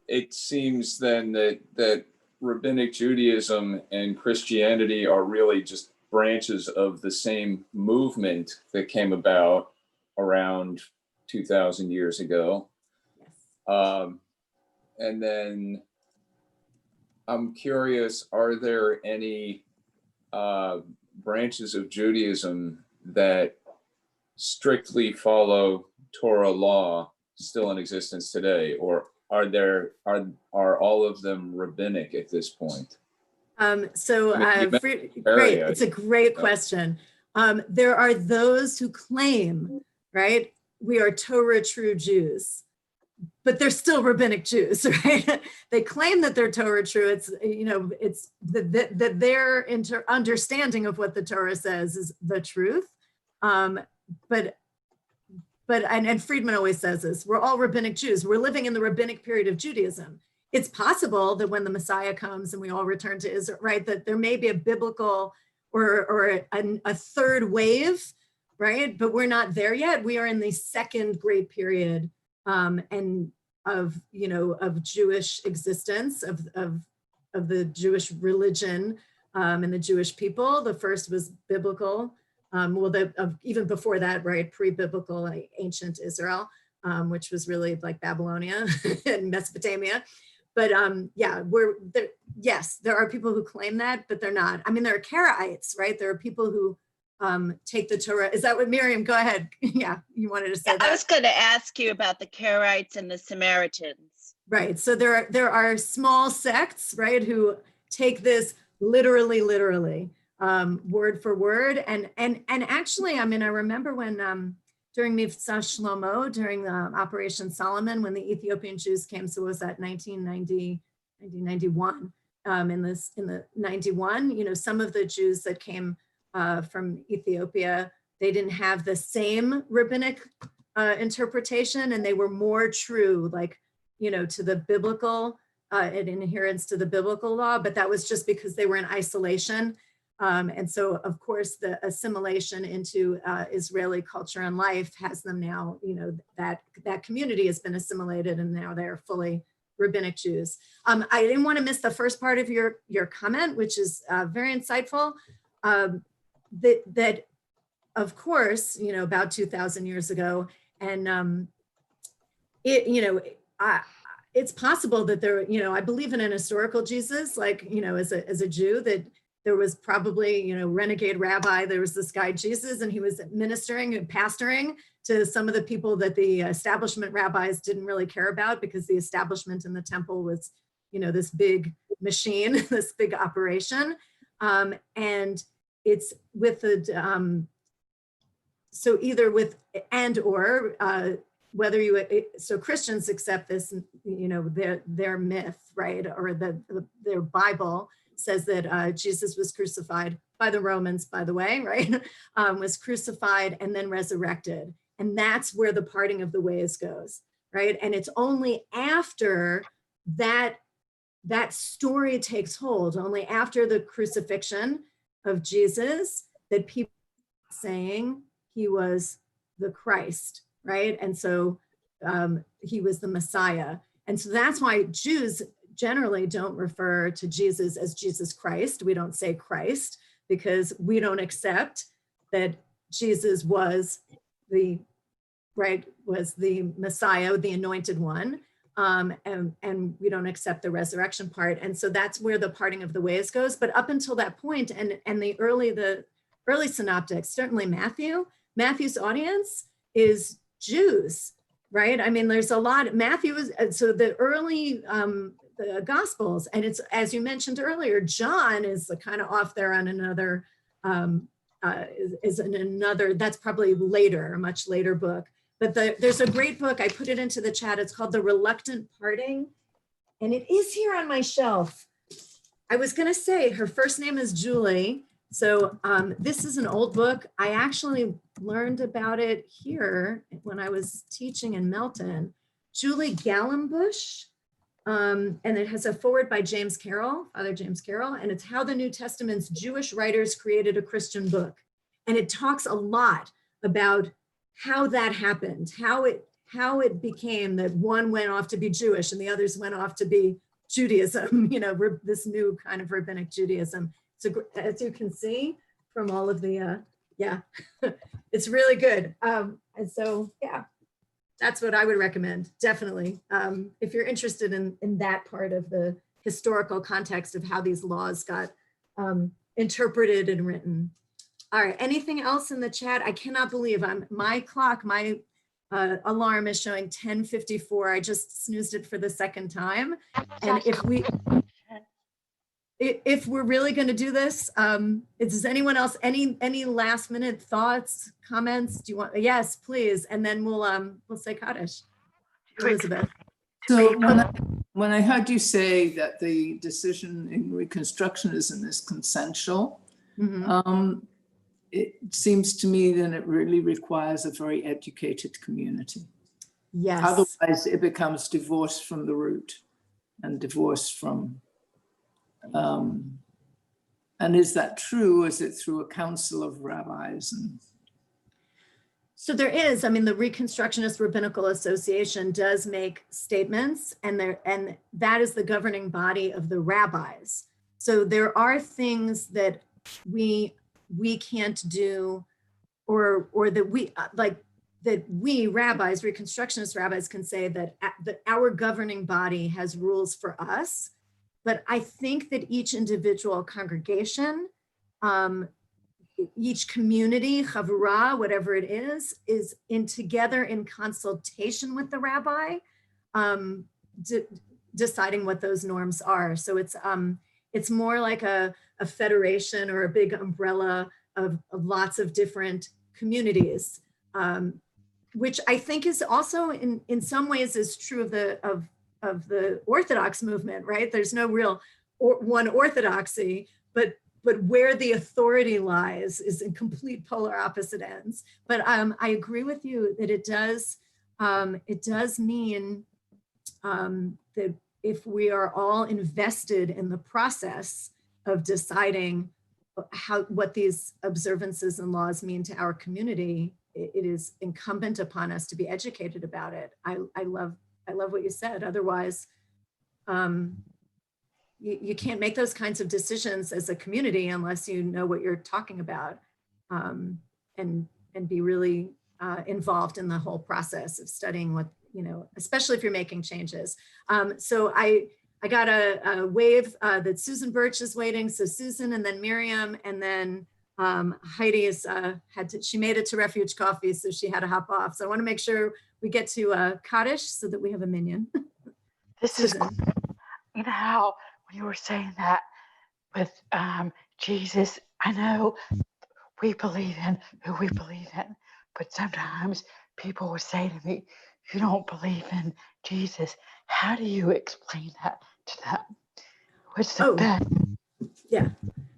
It seems then that Rabbinic Judaism and Christianity are really just branches of the same movement that came about around 2,000 years ago. Yes. And then I'm curious, are there any branches of Judaism that strictly follow Torah law still in existence today, or are all of them rabbinic at this point? Great, area. It's a great question. There are those who claim, right, we are Torah true Jews, but they're still rabbinic Jews, right? They claim that they're Torah true. It's, you know, it's that their understanding of what the Torah says is the truth. And Friedman always says this, we're all rabbinic Jews. We're living in the rabbinic period of Judaism. It's possible that when the Messiah comes and we all return to Israel, right, that there may be a biblical or a third wave, right? But we're not there yet. We are in the second great period and of, you know, of Jewish existence, of the Jewish religion and the Jewish people. The first was biblical. Even before that, right, pre-biblical, like ancient Israel, which was really like Babylonia and Mesopotamia. But yeah, yes, there are people who claim that, but they're not. I mean, there are Karaites, right? There are people who take the Torah. Is that what, Miriam? Go ahead. Yeah, you wanted to say that. I was going to ask you about the Karaites and the Samaritans. Right. So there are small sects, right, who take this literally, word for word. And actually, I mean, I remember when during Mivtza Shlomo, during Operation Solomon, when the Ethiopian Jews came, so it was that 1991, in the 91, you know, some of the Jews that came from Ethiopia, they didn't have the same rabbinic interpretation, and they were more true, like, you know, to the biblical, in adherence to the biblical law, but that was just because they were in isolation. And so, of course, the assimilation into Israeli culture and life has them now, you know, that community has been assimilated and now they're fully rabbinic Jews. I didn't want to miss the first part of your comment, which is very insightful. That, of course, you know, about 2,000 years ago, and it's possible that there, you know, I believe in an historical Jesus, like, you know, as a Jew, that there was probably, you know, renegade rabbi, there was this guy Jesus, and he was ministering and pastoring to some of the people that the establishment rabbis didn't really care about, because the establishment in the temple was, you know, this big machine, this big operation. And it's with the, so either with and or, whether you, so Christians accept this, you know, their myth, right? Or their Bible says that Jesus was crucified by the Romans, by the way, right? Was crucified and then resurrected. And that's where the parting of the ways goes, right? And it's only after that story takes hold, only after the crucifixion of Jesus, that people are saying he was the Christ, right? And so he was the Messiah. And so that's why Jews generally don't refer to Jesus as Jesus Christ. We don't say Christ because we don't accept that Jesus was the Messiah, the anointed one. And we don't accept the resurrection part. And so that's where the parting of the ways goes. But up until that point, and the early synoptics, certainly Matthew's audience is Jews, right? I mean, there's a lot, Matthew is, so the early, the Gospels, and it's, as you mentioned earlier, John is kind of off there on another, that's probably later, a much later book. But there's a great book, I put it into the chat, it's called The Reluctant Parting, and it is here on my shelf. I was gonna say her first name is Julie, so this is an old book. I actually learned about it here when I was teaching in Melton. Julie Gallenbush, and it has a foreword by James Carroll, Father James Carroll, and it's How the New Testament's Jewish Writers Created a Christian Book. And it talks a lot about how that happened, how it became that one went off to be Jewish and the others went off to be Judaism, you know, this new kind of rabbinic Judaism. So as you can see from all of the, yeah, it's really good. And so, yeah, that's what I would recommend, definitely. If you're interested in that part of the historical context of how these laws got interpreted and written. All right, anything else in the chat? I cannot believe my alarm is showing 10:54. I just snoozed it for the second time. And if we're really going to do this, does anyone else, any last minute thoughts, comments? Do you want, yes, please. And then we'll say Kaddish. Elizabeth. So when I heard you say that the decision in Reconstructionism is consensual, it seems to me that it really requires a very educated community. Yes. Otherwise, it becomes divorced from the root and divorced from. And is that true? Is it through a council of rabbis? So there is. I mean, the Reconstructionist Rabbinical Association does make statements, and that is the governing body of the rabbis. So there are things that we can't do, or that we rabbis, Reconstructionist rabbis, can say that our governing body has rules for us. But I think that each individual congregation, each community, chavurah, whatever it is together in consultation with the rabbi, deciding what those norms are. So it's more like a federation or a big umbrella of lots of different communities, which I think is also in some ways is true of the Orthodox movement, right? There's no real one orthodoxy, but where the authority lies is in complete polar opposite ends. But I agree with you that it does mean that if we are all invested in the process of deciding what these observances and laws mean to our community, it is incumbent upon us to be educated about it. I love what you said. Otherwise, you can't make those kinds of decisions as a community unless you know what you're talking about, and be really involved in the whole process of studying what, especially if you're making changes. So I got a wave that Susan Birch is waiting. So Susan, and then Miriam, and then Heidi she made it to Refuge Coffee, so she had to hop off. So I want to make sure we get to Kaddish so that we have a minyan. This is, you know how when you were saying that with Jesus, I know we believe in who we believe in, but sometimes people would say to me, you don't believe in Jesus. How do you explain that to them? What's the best? Yeah.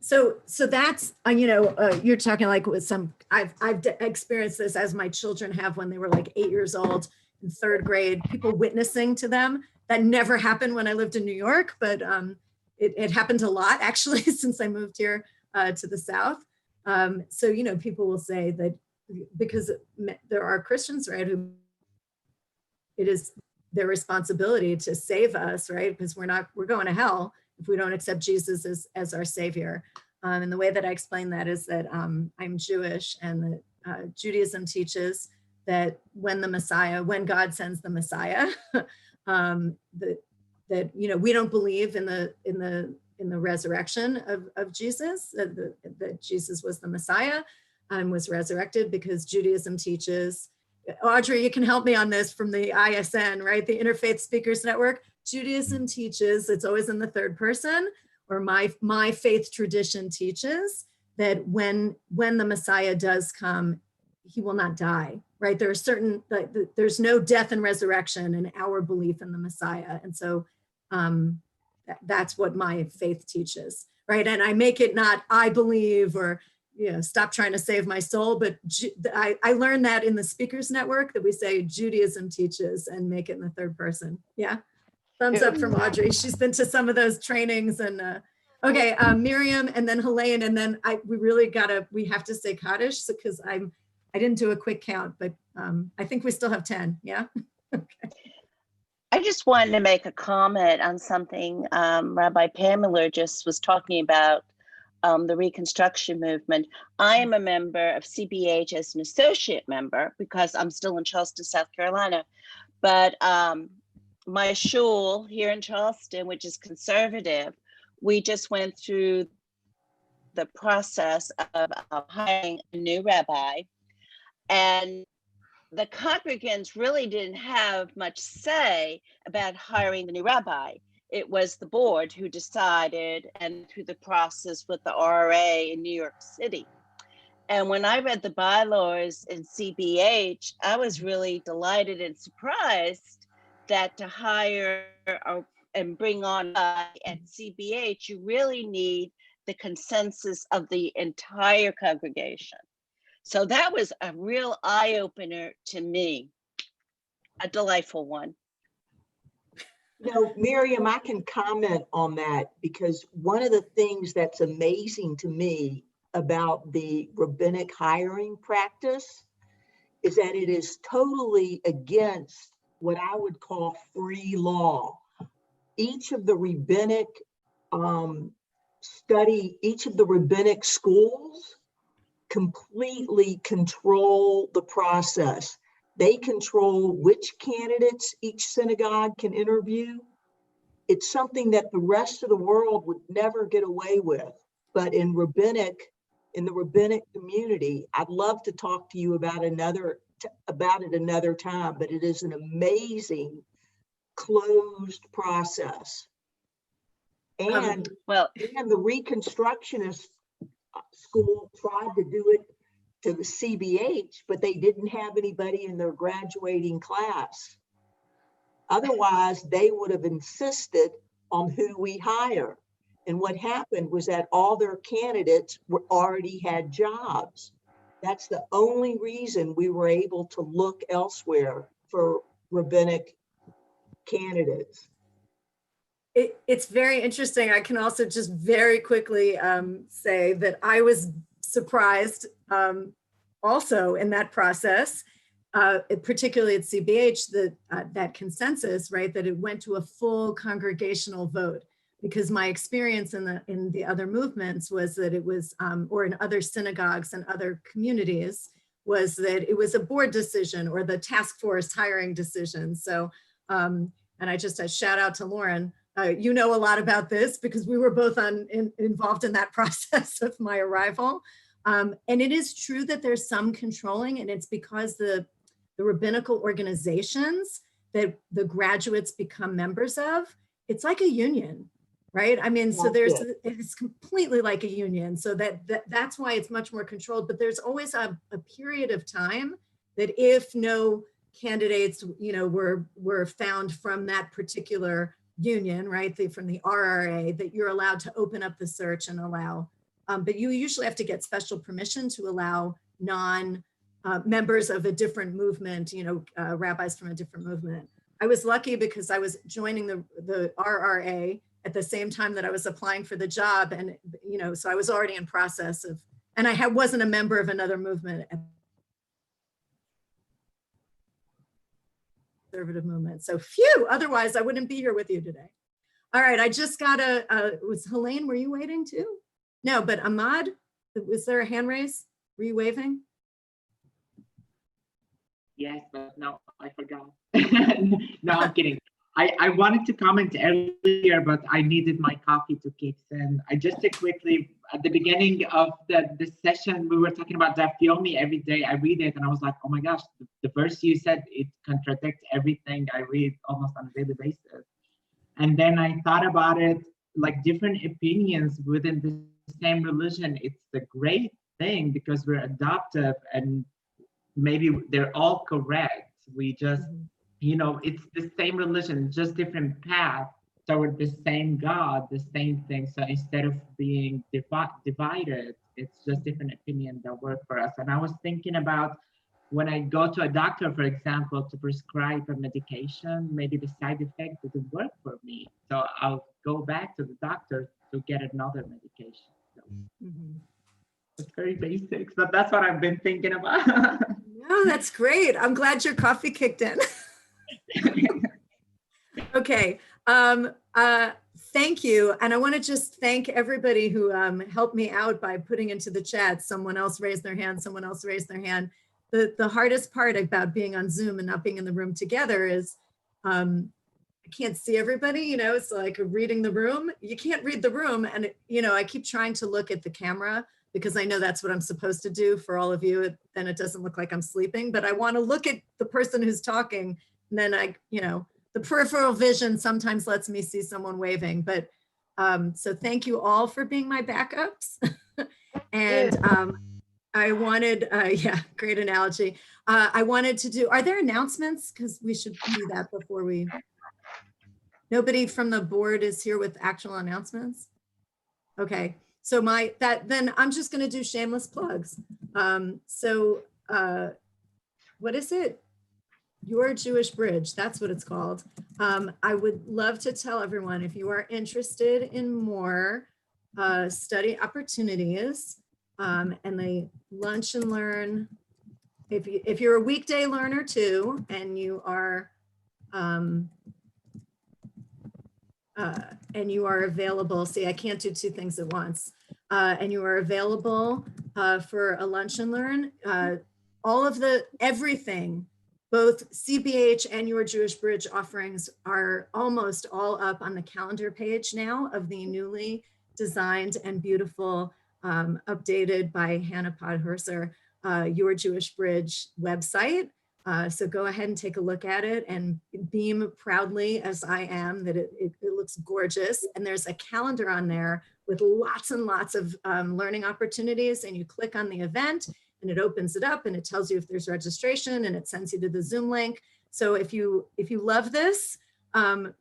So that's, you're talking like with some, I've experienced this as my children have when they were like 8 years old in third grade, people witnessing to them. That never happened when I lived in New York, but it happened a lot actually since I moved here to the South. So, people will say that because there are Christians, right, who it is their responsibility to save us, right? Because we're going to hell if we don't accept Jesus as our savior. And the way that I explain that is that I'm Jewish, and that Judaism teaches that when God sends the Messiah, that we don't believe in the resurrection of Jesus, that Jesus was the Messiah and was resurrected, because Judaism teaches, Audrey, you can help me on this, from the ISN, right? The Interfaith Speakers Network. Judaism teaches, it's always in the third person, or my faith tradition teaches that when the Messiah does come, he will not die, right? There are certain, there's no death and resurrection in our belief in the Messiah. And so that's what my faith teaches, right? And I make it not, I believe, or, stop trying to save my soul. But I learned that in the Speakers Network, that we say Judaism teaches and make it in the third person. Yeah. Thumbs up from Audrey. She's been to some of those trainings. And okay, Miriam, and then Helene, and then we have to say Kaddish, because I didn't do a quick count, but I think we still have 10. Yeah. Okay. I just wanted to make a comment on something Rabbi Pamela just was talking about, the Reconstruction movement. I am a member of CBH as an associate member, because I'm still in Charleston, South Carolina. But my shul here in Charleston, which is conservative, we just went through the process of hiring a new rabbi. And the congregants really didn't have much say about hiring the new rabbi. It was the board who decided, and through the process with the RRA in New York City. And when I read the bylaws in CBH, I was really delighted and surprised that to hire and bring on at CBH, you really need the consensus of the entire congregation. So that was a real eye-opener to me, a delightful one. Miriam, I can comment on that, because one of the things that's amazing to me about the rabbinic hiring practice is that it is totally against what I would call free law. Each of the rabbinic schools completely control the process. They control which candidates each synagogue can interview. It's something that the rest of the world would never get away with. But in the rabbinic community, I'd love to talk to you about it another time, but it is an amazing closed process. And the Reconstructionist school tried to do it to the CBH, but they didn't have anybody in their graduating class. Otherwise, they would have insisted on who we hire. And what happened was that all their candidates already had jobs. That's the only reason we were able to look elsewhere for rabbinic candidates. It's very interesting. I can also just very quickly say that I was surprised also in that process, particularly at CBH, that consensus, right, that it went to a full congregational vote. Because my experience in the other movements was that it was, or in other synagogues and other communities, was that it was a board decision or the task force hiring decision. So, and I just a shout out to Lauren. You know a lot about this because we were both involved in that process of my arrival. And it is true that there's some controlling, and it's because the rabbinical organizations that the graduates become members of, it's like a union, right? I mean, so it's completely like a union. So that's why it's much more controlled, but there's always a period of time that if no candidates, were found from that particular union, right, from the RRA, that you're allowed to open up the search and allow, but you usually have to get special permission to allow members of a different movement, rabbis from a different movement. I was lucky because I was joining the RRA at the same time that I was applying for the job. And, so I was already in process of, and I wasn't a member of another movement at conservative movement. So phew, otherwise I wouldn't be here with you today. All right, I just got was Helene, were you waiting too? No, but Ahmad, was there a hand raise? Were you waving? Yes, but no, I forgot. No, I'm kidding. I wanted to comment earlier, but I needed my coffee to kick in. I just quickly, at the beginning of the session, we were talking about Dafyomi every day. I read it and I was like, oh my gosh, the verse you said, it contradicts everything I read almost on a daily basis. And then I thought about it, like different opinions within the same religion. It's a great thing because we're adoptive and maybe they're all correct. We just, you know, it's the same religion, just different path toward the same God, the same thing. So instead of being divided, it's just different opinions that work for us. And I was thinking about when I go to a doctor, for example, to prescribe a medication, maybe the side effect doesn't work for me. So I'll go back to the doctor to get another medication. So it's very basic, but that's what I've been thinking about. No, that's great. I'm glad your coffee kicked in. Okay. Thank you. And I want to just thank everybody who helped me out by putting into the chat. Someone else raised their hand. Someone else raised their hand. The hardest part about being on Zoom and not being in the room together is I can't see everybody, you know, it's like reading the room. You can't read the room. And, you know, I keep trying to look at the camera because I know that's what I'm supposed to do for all of you. Then it doesn't look like I'm sleeping, but I want to look at the person who's talking. And then I, you know, the peripheral vision sometimes lets me see someone waving, but so thank you all for being my backups. And I wanted, yeah, great analogy. I wanted to do, are there announcements? Because we should do that before we, nobody from the board is here with actual announcements. Okay, so then I'm just gonna do shameless plugs. What is it? Your Jewish Bridge, that's what it's called. I would love to tell everyone if you are interested in more study opportunities and the lunch and learn, if you're a weekday learner too, and you are available, see, I can't do two things at once, and you are available for a lunch and learn, all of everything, both CBH and Your Jewish Bridge offerings are almost all up on the calendar page now of the newly designed and beautiful, updated by Hannah Podhorser, Your Jewish Bridge website. So go ahead and take a look at it and beam proudly as I am that it looks gorgeous. And there's a calendar on there with lots and lots of learning opportunities, and you click on the event and it opens it up and it tells you if there's registration and it sends you to the Zoom link. So if you love this,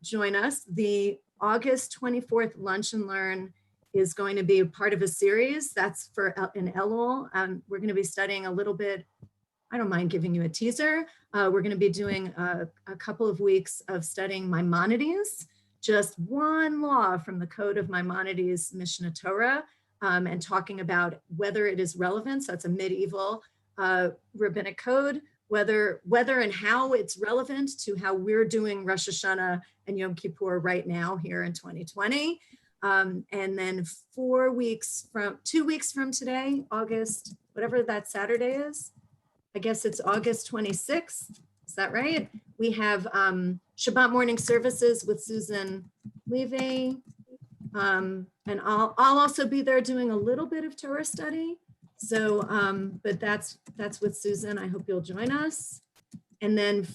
join us. The August 24th Lunch and Learn is going to be a part of a series that's for in Elul. We're going to be studying a little bit. I don't mind giving you a teaser. We're going to be doing a couple of weeks of studying Maimonides, just one law from the Code of Maimonides Mishnah Torah, and talking about whether it is relevant. So it's a medieval rabbinic code, whether and how it's relevant to how we're doing Rosh Hashanah and Yom Kippur right now here in 2020. And then 2 weeks from today, August, whatever that Saturday is, I guess it's August 26th. Is that right? We have Shabbat morning services with Susan Levy. And I'll also be there doing a little bit of Torah study. So, but that's with Susan. I hope you'll join us. And then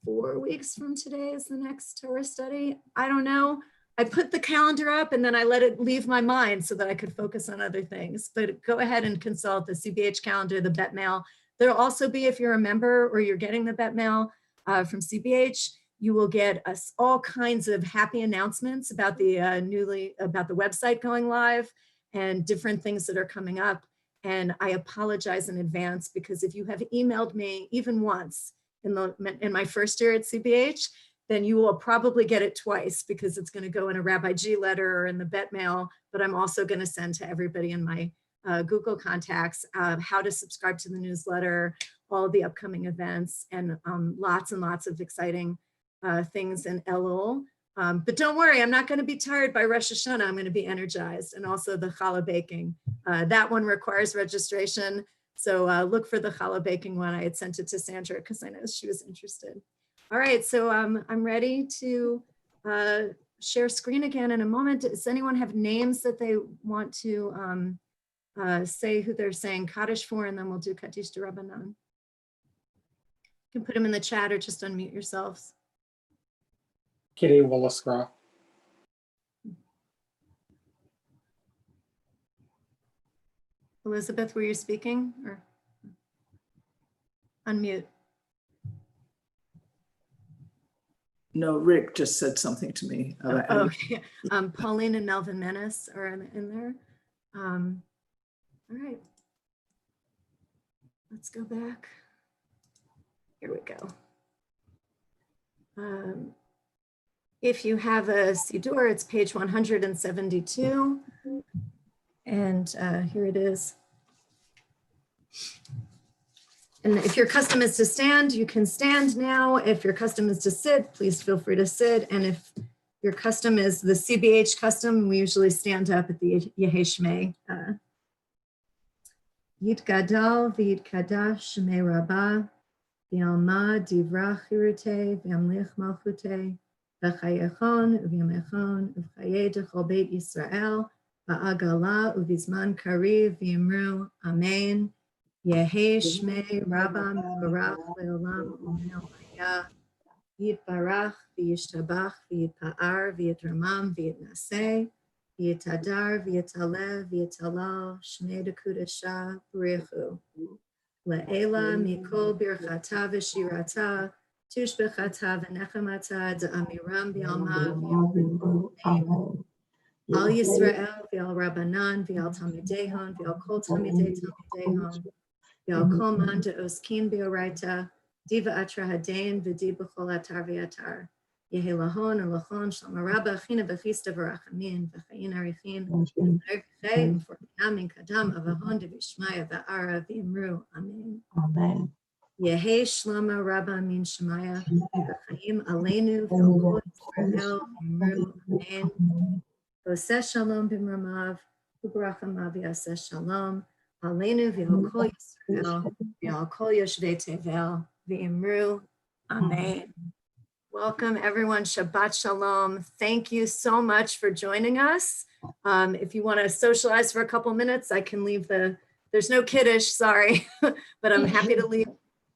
4 weeks from today is the next Torah study. I don't know. I put the calendar up and then I let it leave my mind so that I could focus on other things. But go ahead and consult the CBH calendar, the Bet Mail. There'll also be, if you're a member or you're getting the Bet Mail from CBH, you will get us all kinds of happy announcements about the about the website going live and different things that are coming up. And I apologize in advance because if you have emailed me even once in my first year at CBH, then you will probably get it twice because it's going to go in a Rabbi G letter or in the Bet Mail. But I'm also going to send to everybody in my Google contacts how to subscribe to the newsletter, all the upcoming events and lots and lots of exciting things in Elul. But don't worry, I'm not going to be tired by Rosh Hashanah. I'm going to be energized. And also the challah baking. That one requires registration. So look for the challah baking one. I had sent it to Sandra because I know she was interested. All right, so I'm ready to share screen again in a moment. Does anyone have names that they want to say who they're saying Kaddish for, and then we'll do Kaddish D'Rabbanan. You can put them in the chat or just unmute yourselves. Kitty Williscroft. Elizabeth, were you speaking or unmute? No, Rick just said something to me. Okay. Pauline and Melvin Menace are in there. All right. Let's go back. Here we go. If you have a Siddur, it's page 172. And here it is. And if your custom is to stand, you can stand now. If your custom is to sit, please feel free to sit. And if your custom is the CBH custom, we usually stand up at the Yehei Shmei. Yitgadal v'yitkadash Shmei Rabbah v'alma divrach chirutei v'amlich malchutei v'chayechon v'yamechon v'chayei dechol beit Yisrael v'agala uvizman kariv v'yimru amen. Yehei Shmei Rabbah mevarach le'olam u'me'olayah Yitbarach v'yishtabach v'yitpa'ar v'yitramam v'yitnaseh v'yitadar v'yitaleh v'yitalal Shmei dekudasha b'richu le'ela mikol birchata v'shirata tushbechata v'nechamata da'amiram v'yalma v'yalmu Al Yisrael v'al Rabbanan v'al Talmidehon v'al kol Talmidei Talmidehon v'al kol man de'oskin b'oraita diva atra hadain v'di b'chol atar v'atar yehi lahon u'lachon shalom rabba china v'chista v'rachamin v'chayin arichin v'chay v'forminam min kadam avahon devishmaya v'ara v'imru amen. Amen. Yehi shlama rabba min shemaya v'chayim aleinu v'al kol Yisrael v'imru amen. Oseh shalom b'mramav, u'barachamav yaseh shalom, aleinu v'al kol Yisrael, v'al kol yoshvei tevel, v'imru, amen. Welcome everyone, Shabbat shalom. Thank you so much for joining us. If you want to socialize for a couple minutes, I can leave there's no kiddush, sorry, but I'm happy to leave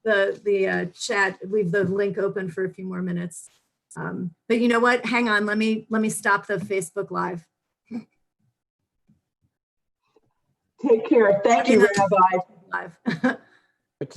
the chat, leave the link open for a few more minutes. But you know what? Hang on. Let me stop the Facebook Live. Take care. Thank you, Rabbi. Live.